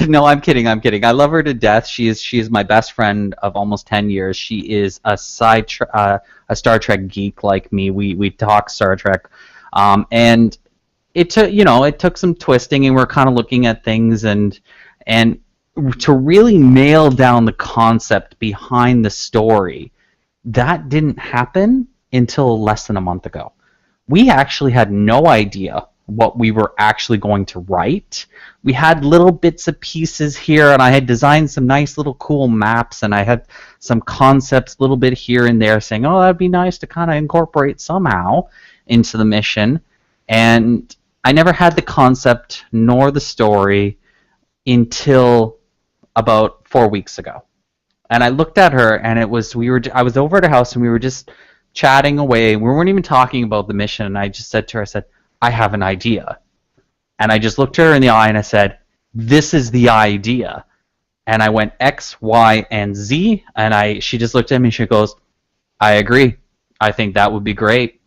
No, I'm kidding. I love her to death. She is my best friend of almost 10 years. She is a Star Trek geek like me. We talk Star Trek. And it took some twisting, and we're kind of looking at things and to really nail down the concept behind the story, that didn't happen until less than a month ago. We actually had no idea what we were actually going to write. We had little bits of pieces here, and I had designed some nice little cool maps, and I had some concepts a little bit here and there saying, oh, that'd be nice to kind of incorporate somehow into the mission. And I never had the concept nor the story until about 4 weeks ago. And I looked at her, and I was over at her house, and we were just chatting away. We weren't even talking about the mission, and I just said to her, I said, I have an idea. And I just looked her in the eye, and I said, this is the idea. And I went X, Y, and Z, and she just looked at me, and she goes, I agree. I think that would be great.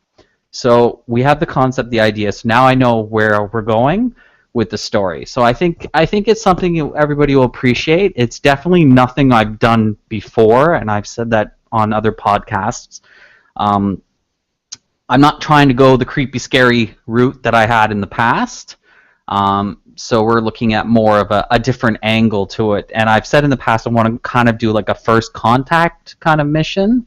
So we have the concept, the idea, so now I know where we're going with the story. So I think it's something everybody will appreciate. It's definitely nothing I've done before, and I've said that on other podcasts. I'm not trying to go the creepy, scary route that I had in the past. So we're looking at more of a different angle to it. And I've said in the past I want to kind of do like a first contact kind of mission.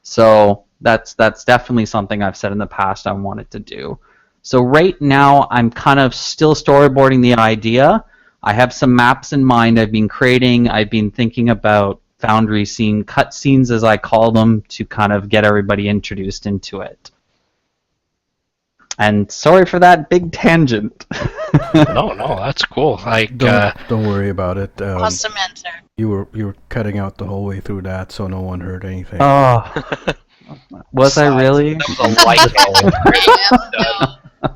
So that's definitely something I've said in the past I wanted to do. So right now, I'm kind of still storyboarding the idea. I have some maps in mind I've been creating. I've been thinking about Foundry scene cutscenes, as I call them, to kind of get everybody introduced into it. And sorry for that big tangent. No, that's cool. Don't worry about it. Awesome answer. You were cutting out the whole way through that, so no one heard anything. Oh, was I really? That was a light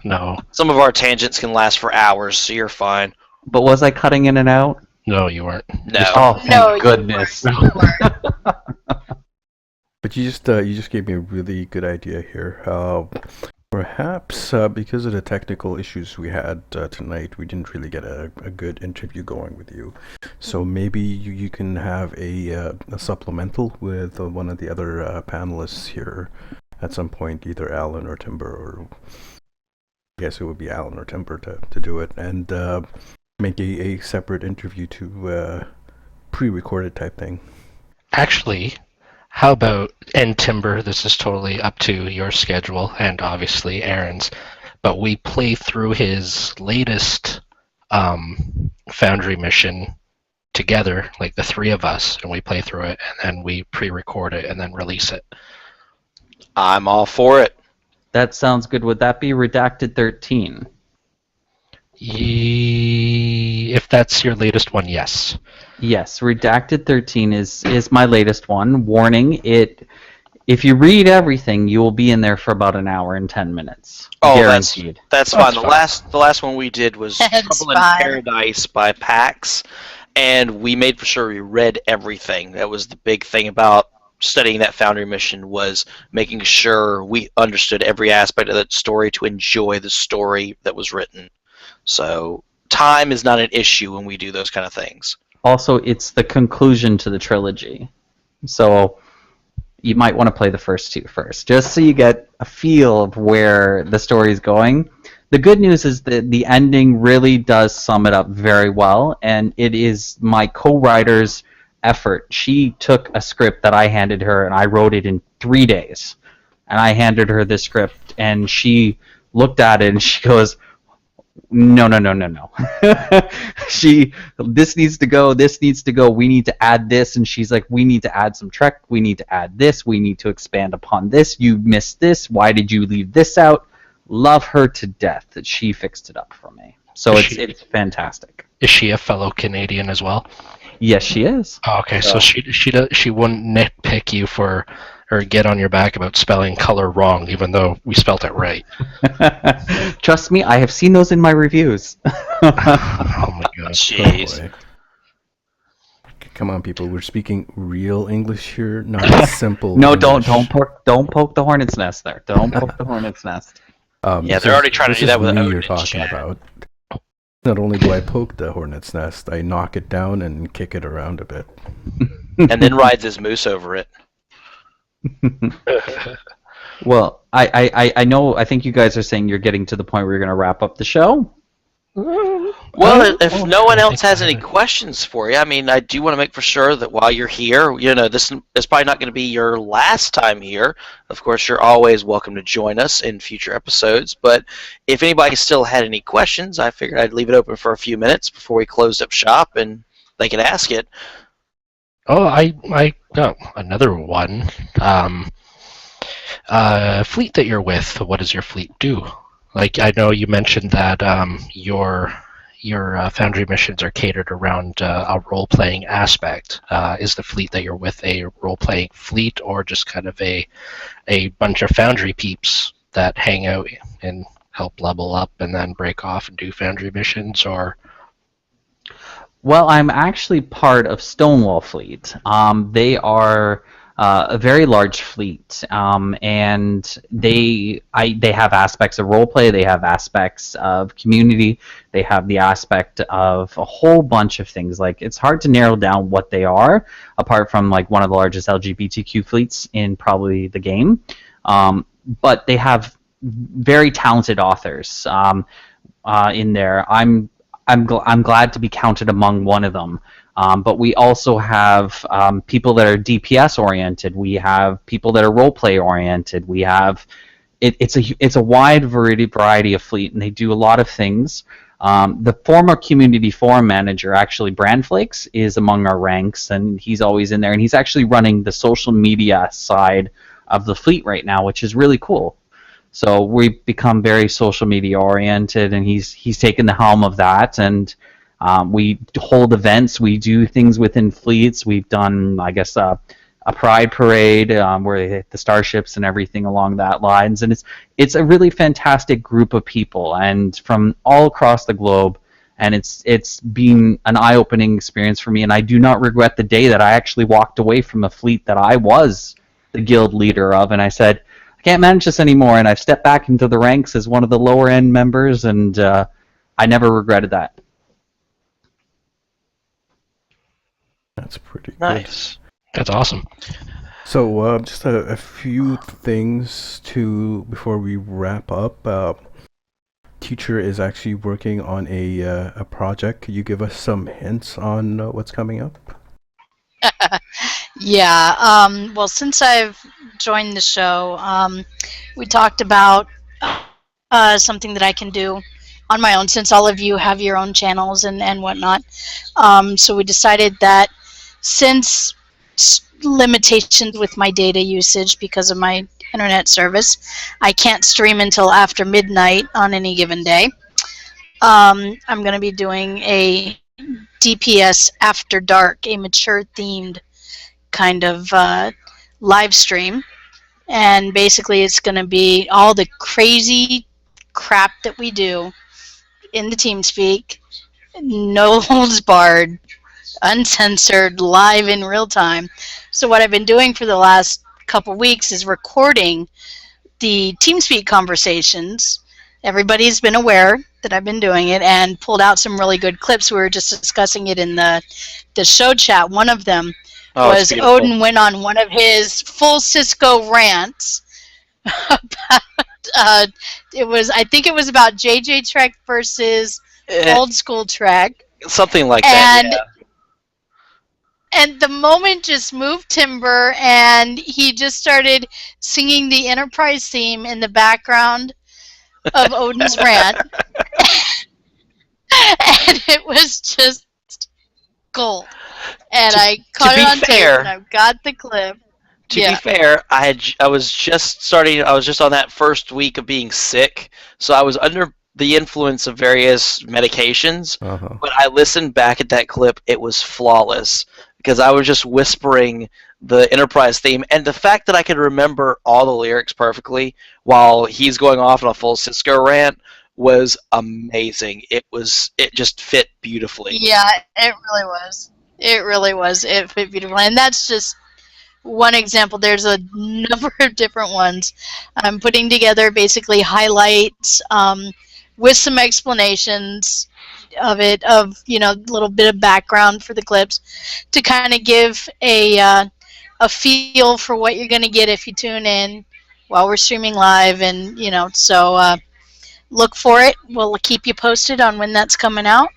No. Some of our tangents can last for hours, so you're fine. But was I cutting in and out? No, you weren't. No. Oh, thank No, you goodness. But you just gave me a really good idea here. Perhaps because of the technical issues we had tonight, we didn't really get a good interview going with you. So maybe you can have a supplemental with one of the other panelists here at some point, either Alan or Timber, or I guess it would be Alan or Timber to do it, and make a separate interview to pre-recorded type thing. Actually, how about, and Timber, this is totally up to your schedule and obviously Aaron's, but we play through his latest Foundry mission together, like the three of us, and we play through it, and then we pre-record it and then release it. I'm all for it. That sounds good. Would that be Redacted 13? If that's your latest one, yes. Yes, Redacted 13 is my latest one. Warning, if you read everything, you will be in there for about an hour and 10 minutes. Oh, guaranteed. That's fine. The last one we did was Trouble in Paradise by PAX, and we made for sure we read everything. That was the big thing about studying that Foundry mission, was making sure we understood every aspect of that story to enjoy the story that was written. So time is not an issue when we do those kind of things. Also, it's the conclusion to the trilogy. So you might want to play the first two first, just so you get a feel of where the story is going. The good news is that the ending really does sum it up very well, and it is my co-writer's effort. She took a script that I handed her, and I wrote it in 3 days. And I handed her the script, and she looked at it, and she goes, no. This needs to go, we need to add this, and she's like, we need to add some Trek, we need to add this, we need to expand upon this, you missed this, why did you leave this out? Love her to death that she fixed it up for me. So it's fantastic. Is she a fellow Canadian as well? Yes, she is. Oh, okay, so she wouldn't nitpick you for, or get on your back about spelling color wrong, even though we spelt it right. Trust me, I have seen those in my reviews. Oh my god. Jeez. Oh, come on, people. We're speaking real English here, not simple No, English. don't poke the hornet's nest there. Don't poke the hornet's nest. Yeah, they're already trying to do that with me Odin you're in talking chat. about. Not only do I poke the hornet's nest, I knock it down and kick it around a bit. And then rides his moose over it. Well, I know. I think you guys are saying you're getting to the point where you're going to wrap up the show. Well, if no one else has any questions for you, I mean, I do want to make for sure that while you're here, you know, this is probably not going to be your last time here. Of course, you're always welcome to join us in future episodes. But if anybody still had any questions, I figured I'd leave it open for a few minutes before we closed up shop, and they could ask it. Oh, I got another one. Fleet that you're with, what does your fleet do? Like, I know you mentioned that your Foundry missions are catered around a role-playing aspect. Is the fleet that you're with a role-playing fleet, or just kind of a bunch of Foundry peeps that hang out and help level up and then break off and do Foundry missions, or? Well, I'm actually part of Stonewall Fleet. They are a very large fleet, and they have aspects of roleplay. They have aspects of community. They have the aspect of a whole bunch of things. Like, it's hard to narrow down what they are, apart from like one of the largest LGBTQ fleets in probably the game. But they have very talented authors in there. I'm glad to be counted among one of them. But we also have people that are DPS oriented. We have people that are roleplay oriented. We have it's a wide variety of fleet, and they do a lot of things. The former community forum manager, actually Brandflakes, is among our ranks, and he's always in there. And he's actually running the social media side of the fleet right now, which is really cool. So we've become very social media oriented, and he's taken the helm of that. And we hold events, we do things within fleets. We've done, I guess, a pride parade where they hit the starships and everything along that lines. And it's a really fantastic group of people, and from all across the globe. And it's been an eye-opening experience for me. And I do not regret the day that I actually walked away from a fleet that I was the guild leader of, and I said, I can't manage this anymore, and I've stepped back into the ranks as one of the lower end members, and I never regretted that. That's pretty Nice. That's awesome. So just a few things before we wrap up. Teacher is actually working on a project. Could you give us some hints on what's coming up? Yeah. Well, since I've joined the show, we talked about something that I can do on my own, since all of you have your own channels and whatnot. So we decided that since limitations with my data usage because of my internet service, I can't stream until after midnight on any given day. I'm going to be doing a DPS After Dark, a mature themed kind of live stream, and basically it's going to be all the crazy crap that we do in the TeamSpeak, no holds barred, uncensored, live in real time. So what I've been doing for the last couple weeks is recording the TeamSpeak conversations. Everybody's been aware that I've been doing it and pulled out some really good clips. We were just discussing it in the show chat. One of them was Odin went on one of his full Cisco rants about, I think it was about JJ Trek versus old school Trek. Something like that, yeah. And the moment just moved Timber, and he just started singing the Enterprise theme in the background of Odin's rant. And it was just gold. And I caught it on tape, and I've got the clip. To be fair, I was just on that first week of being sick, so I was under the influence of various medications. But I listened back at that clip; it was flawless because I was just whispering the Enterprise theme, and the fact that I could remember all the lyrics perfectly while he's going off on a full Cisco rant was amazing. It just fit beautifully. Yeah, it really was. It really was. It fit beautifully, and that's just one example. There's a number of different ones. I'm putting together basically highlights with some explanations of a little bit of background for the clips to kind of give a feel for what you're going to get if you tune in while we're streaming live, and so look for it. We'll keep you posted on when that's coming out.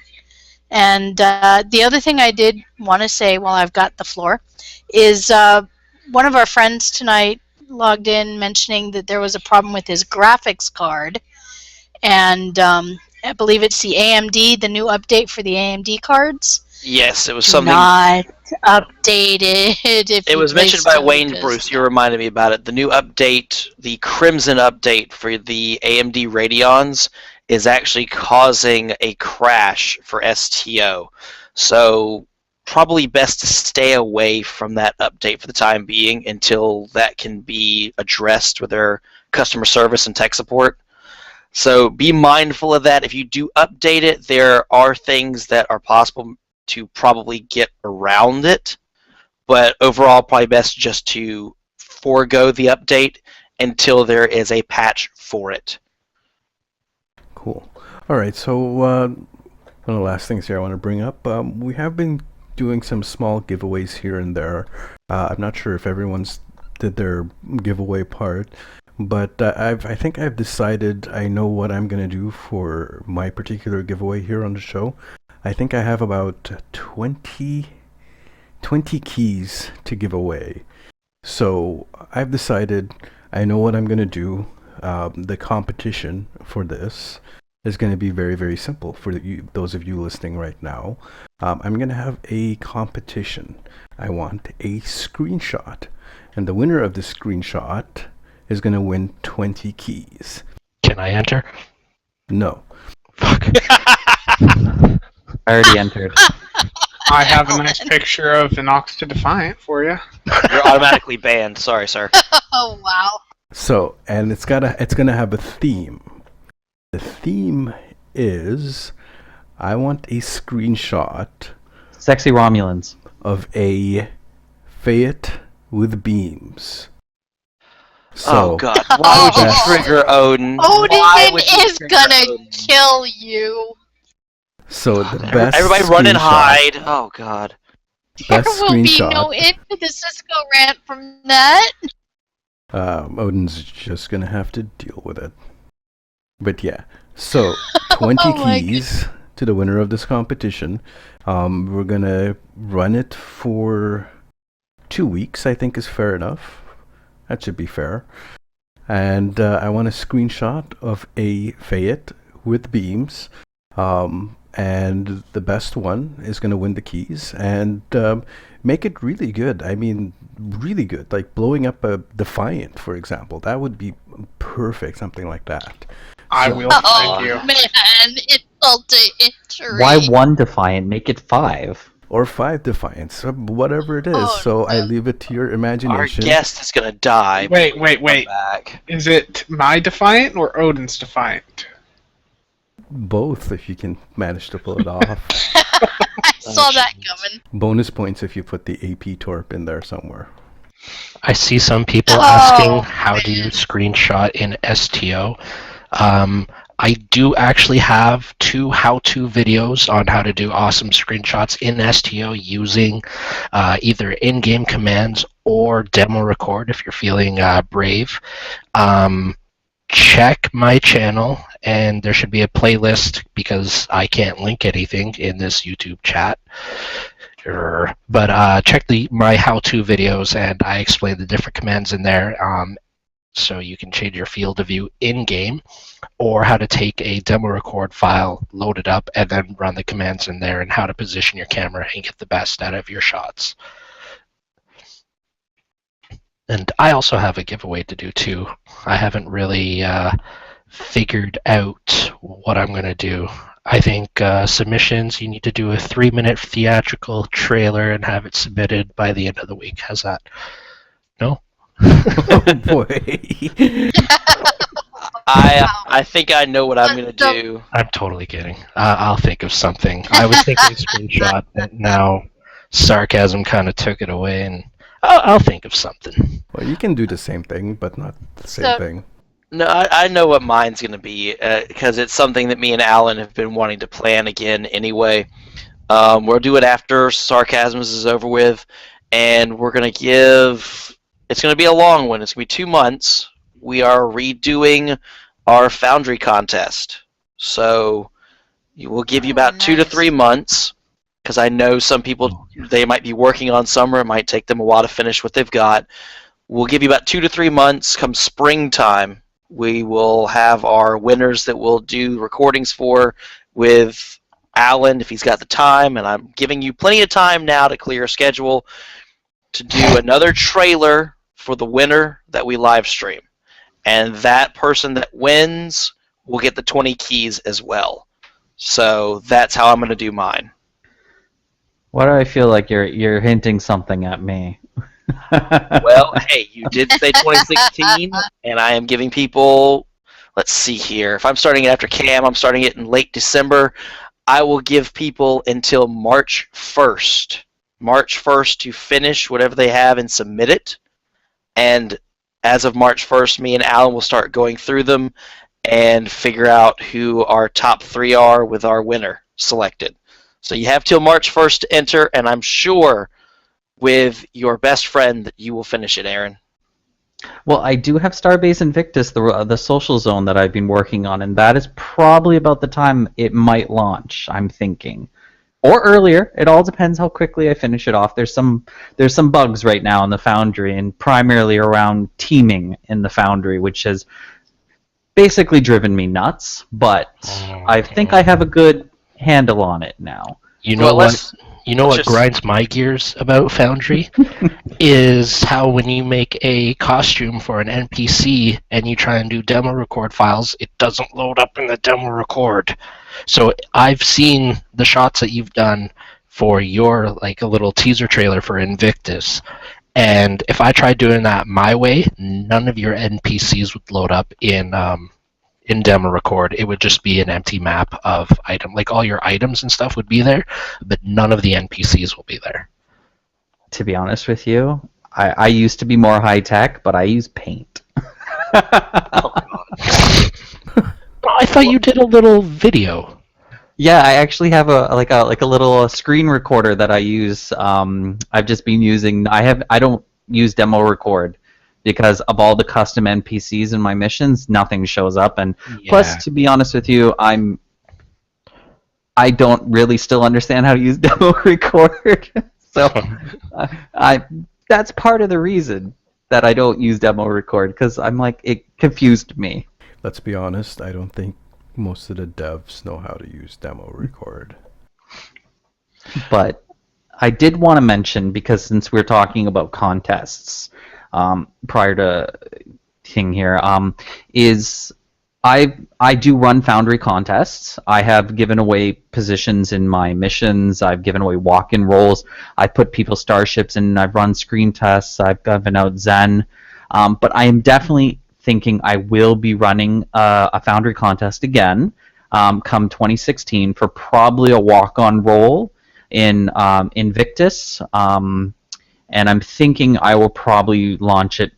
And the other thing I did want to say while I've got the floor is one of our friends tonight logged in mentioning that there was a problem with his graphics card, and I believe it's the AMD, the new update for the AMD cards. Yes, it was Do something. not update it. If It you was play mentioned by Stone, Wayne because- Bruce. You reminded me about it. The new update, the Crimson update for the AMD Radeons, is actually causing a crash for STO. So probably best to stay away from that update for the time being until that can be addressed with their customer service and tech support. So be mindful of that. If you do update it, there are things that are possible to probably get around it. But overall, probably best just to forego the update until there is a patch for it. Cool. All right, so one of the last things here I want to bring up, we have been doing some small giveaways here and there. I'm not sure if everyone's did their giveaway part, but I think I've decided I know what I'm going to do for my particular giveaway here on the show. I think I have about 20 keys to give away. So I've decided I know what I'm going to do. The competition for this is going to be very, very simple for those of you listening right now. I'm going to have a competition. I want a screenshot. And the winner of the screenshot is going to win 20 keys. Can I enter? No. Fuck. I already entered. I have a nice picture of the Nox to Defiant for you. You're automatically banned. Sorry, sir. Oh wow! So, and it's gonna have a theme. The theme is I want a screenshot Sexy Romulans. of a Fayette with beams. So, Oh God! Why would you Yes. trigger Odin? Odin Why would you is trigger gonna Odin? kill you. so the best Everybody run and screenshot- hide! Oh God! There Best will be screenshot. no end to the Cisco rant from that. Odin's just gonna have to deal with it. But yeah, so 20 Oh my keys to the winner of this competition. We're gonna run it for 2 weeks. I think is fair enough. That should be fair. And I want a screenshot of a Fayette with beams. And the best one is going to win the keys and make it really good. I mean, really good. Like blowing up a Defiant, for example. That would be perfect, something like that. I So- will Oh find you. man, insult to injury. Why one Defiant? Make it 5. Or 5 Defiants, whatever it is. Oh, so I no. leave it to your Our imagination. guest is gonna die. Wait. Come back. Is it my Defiant or Odin's Defiant? Both, if you can manage to pull it off. I saw that coming. Bonus points if you put the AP Torp in there somewhere. I see some people Oh, asking how do you man. screenshot in STO. I do actually have 2 how-to videos on how to do awesome screenshots in STO using either in-game commands or demo record if you're feeling brave. Check my channel, and there should be a playlist because I can't link anything in this YouTube chat. But check my how-to videos, and I explain the different commands in there. So you can change your field of view in-game, or how to take a demo record file, load it up, and then run the commands in there, and how to position your camera and get the best out of your shots. And I also have a giveaway to do too. I haven't really figured out what I'm going to do. I think submissions, you need to do a 3-minute theatrical trailer and have it submitted by the end of the week. How's that? No? Oh boy. I think I know what I'm gonna do. I'm totally kidding. I'll think of something. I was thinking screenshot, but now sarcasm kind of took it away, and I'll think of something. Well, you can do the same thing, but not the same So- thing. No, I know what mine's gonna be because it's something that me and Alan have been wanting to plan again anyway. We'll do it after Sarcasms is over with, and we're gonna give. It's gonna be a long one. It's gonna be 2 months. We are redoing our Foundry contest, so we'll give you about 2 to nice. 3 months. Because I know some people, they might be working on summer. It might take them a while to finish what they've got. We'll give you about 2 to 3 months. Come springtime, We will have our winners that we'll do recordings for with Alan if he's got the time, and I'm giving you plenty of time now to clear a schedule to do another trailer for the winner that we live stream. And that person that wins will get the 20 keys as well. So that's how I'm going to do mine. Why do I feel like you're hinting something at me? Well, hey, you did say 2016, and I am giving people, let's see here. If I'm starting it after Cam, I'm starting it in late December. I will give people until March 1st. March 1st to finish whatever they have and submit it. And as of March 1st, me and Alan will start going through them and figure out who our top 3 are with our winner selected. So you have till March 1st to enter, and I'm sure with your best friend that you will finish it, Aaron. Well, I do have Starbase Invictus, the social zone that I've been working on, and that is probably about the time it might launch, I'm thinking. Or earlier. It all depends how quickly I finish it off. There's some bugs right now in the Foundry, and primarily around teaming in the Foundry, which has basically driven me nuts, but I think I have a good handle on it now. You know what grinds my gears about Foundry is how when you make a costume for an NPC and you try and do demo record files, it doesn't load up in the demo record. So I've seen the shots that you've done for your like a little teaser trailer for Invictus, and if I tried doing that my way, none of your NPCs would load up in demo record. It would just be an empty map of item. Like all your items and stuff would be there, but none of the NPCs will be there. To be honest with you, I used to be more high tech, but I use Paint. I thought you did a little video. Yeah, I actually have a little screen recorder that I use. I've just been using. I don't use demo record because of all the custom NPCs in my missions, nothing shows up. And plus, to be honest with you, I don't really still understand how to use demo record. So that's part of the reason that I don't use demo record, because I'm like, it confused me. Let's be honest, I don't think most of the devs know how to use demo record. But I did want to mention, because since we're talking about contests, prior to King here, is I do run Foundry contests. I have given away positions in my missions. I've given away walk-in roles. I put people's starships in. I've run screen tests. I've given out Zen. But I am definitely thinking I will be running a Foundry contest again come 2016 for probably a walk-on role in Invictus. And I'm thinking I will probably launch it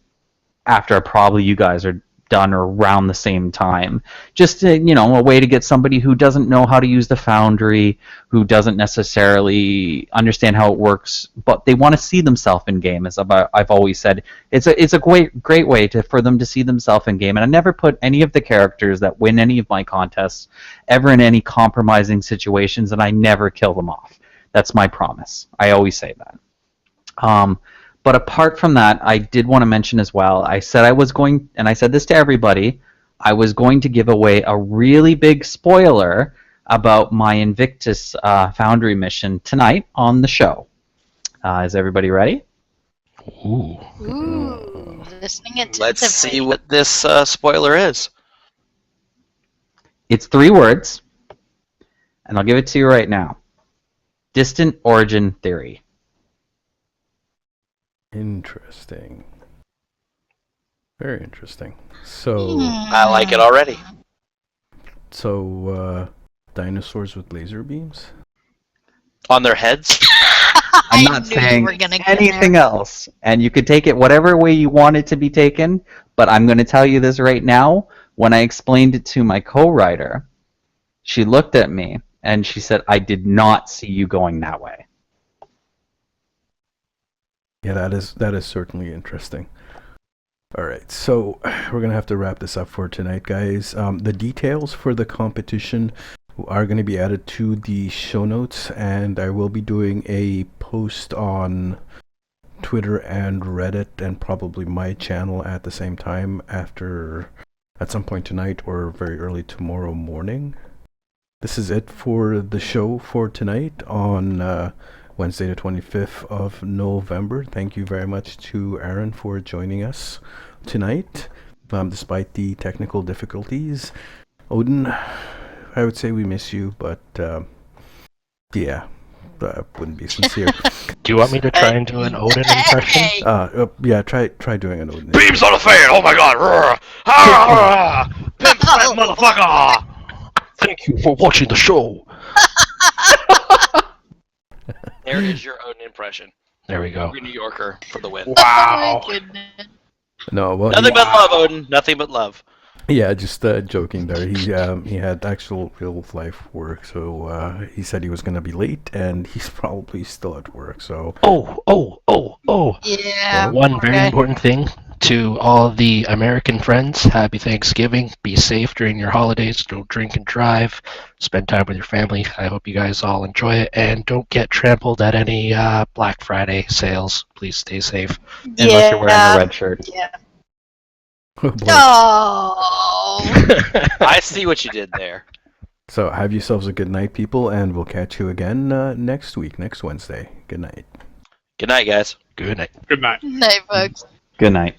after probably you guys are done or around the same time. Just to, a way to get somebody who doesn't know how to use the Foundry, who doesn't necessarily understand how it works, but they want to see themselves in game. As I've always said, it's a great way for them to see themselves in game. And I never put any of the characters that win any of my contests ever in any compromising situations, and I never kill them off. That's my promise. I always say that. But apart from that, I did want to mention as well, I said I was going, and I said this to everybody, I was going to give away a really big spoiler about my Invictus Foundry mission tonight on the show. Is everybody ready? Ooh, listening intensively. Let's see what this spoiler is. It's 3 words, and I'll give it to you right now. Distant origin theory. Interesting. Very interesting. So I like it already. So dinosaurs with laser beams? On their heads? I'm not saying anything else. And you could take it whatever way you want it to be taken, but I'm going to tell you this right now. When I explained it to my co-writer, she looked at me and she said, I did not see you going that way. Yeah, that is certainly interesting. All right, so we're going to have to wrap this up for tonight, guys. The details for the competition are going to be added to the show notes, and I will be doing a post on Twitter and Reddit and probably my channel at the same time after at some point tonight or very early tomorrow morning. This is it for the show for tonight on Wednesday the 25th of November. Thank you very much to Aaron for joining us tonight, despite the technical difficulties. Odin, I would say we miss you, but yeah, that wouldn't be sincere. Do you want me to try and do an Odin impression? Yeah, try doing an Odin. Beams on a fan! Oh my god! Pimp that motherfucker! Thank you for watching the show. There is your own impression. There we go. New Yorker for the win. Wow. Oh my goodness. No, well, Nothing but love, Odin. Nothing but love. yeah, just joking there. He had actual real life work, so he said he was gonna be late, and he's probably still at work. So Oh. Yeah. One very important thing to all the American friends. Happy Thanksgiving. Be safe during your holidays. Don't drink and drive. Spend time with your family. I hope you guys all enjoy it. And don't get trampled at any Black Friday sales. Please stay safe. Unless you're wearing a red shirt. Yeah. oh boy. Oh. I see what you did there. So have yourselves a good night, people, and we'll catch you again next week, next Wednesday. Good night. Good night, guys. Good night. Good night. Night, folks. Good night.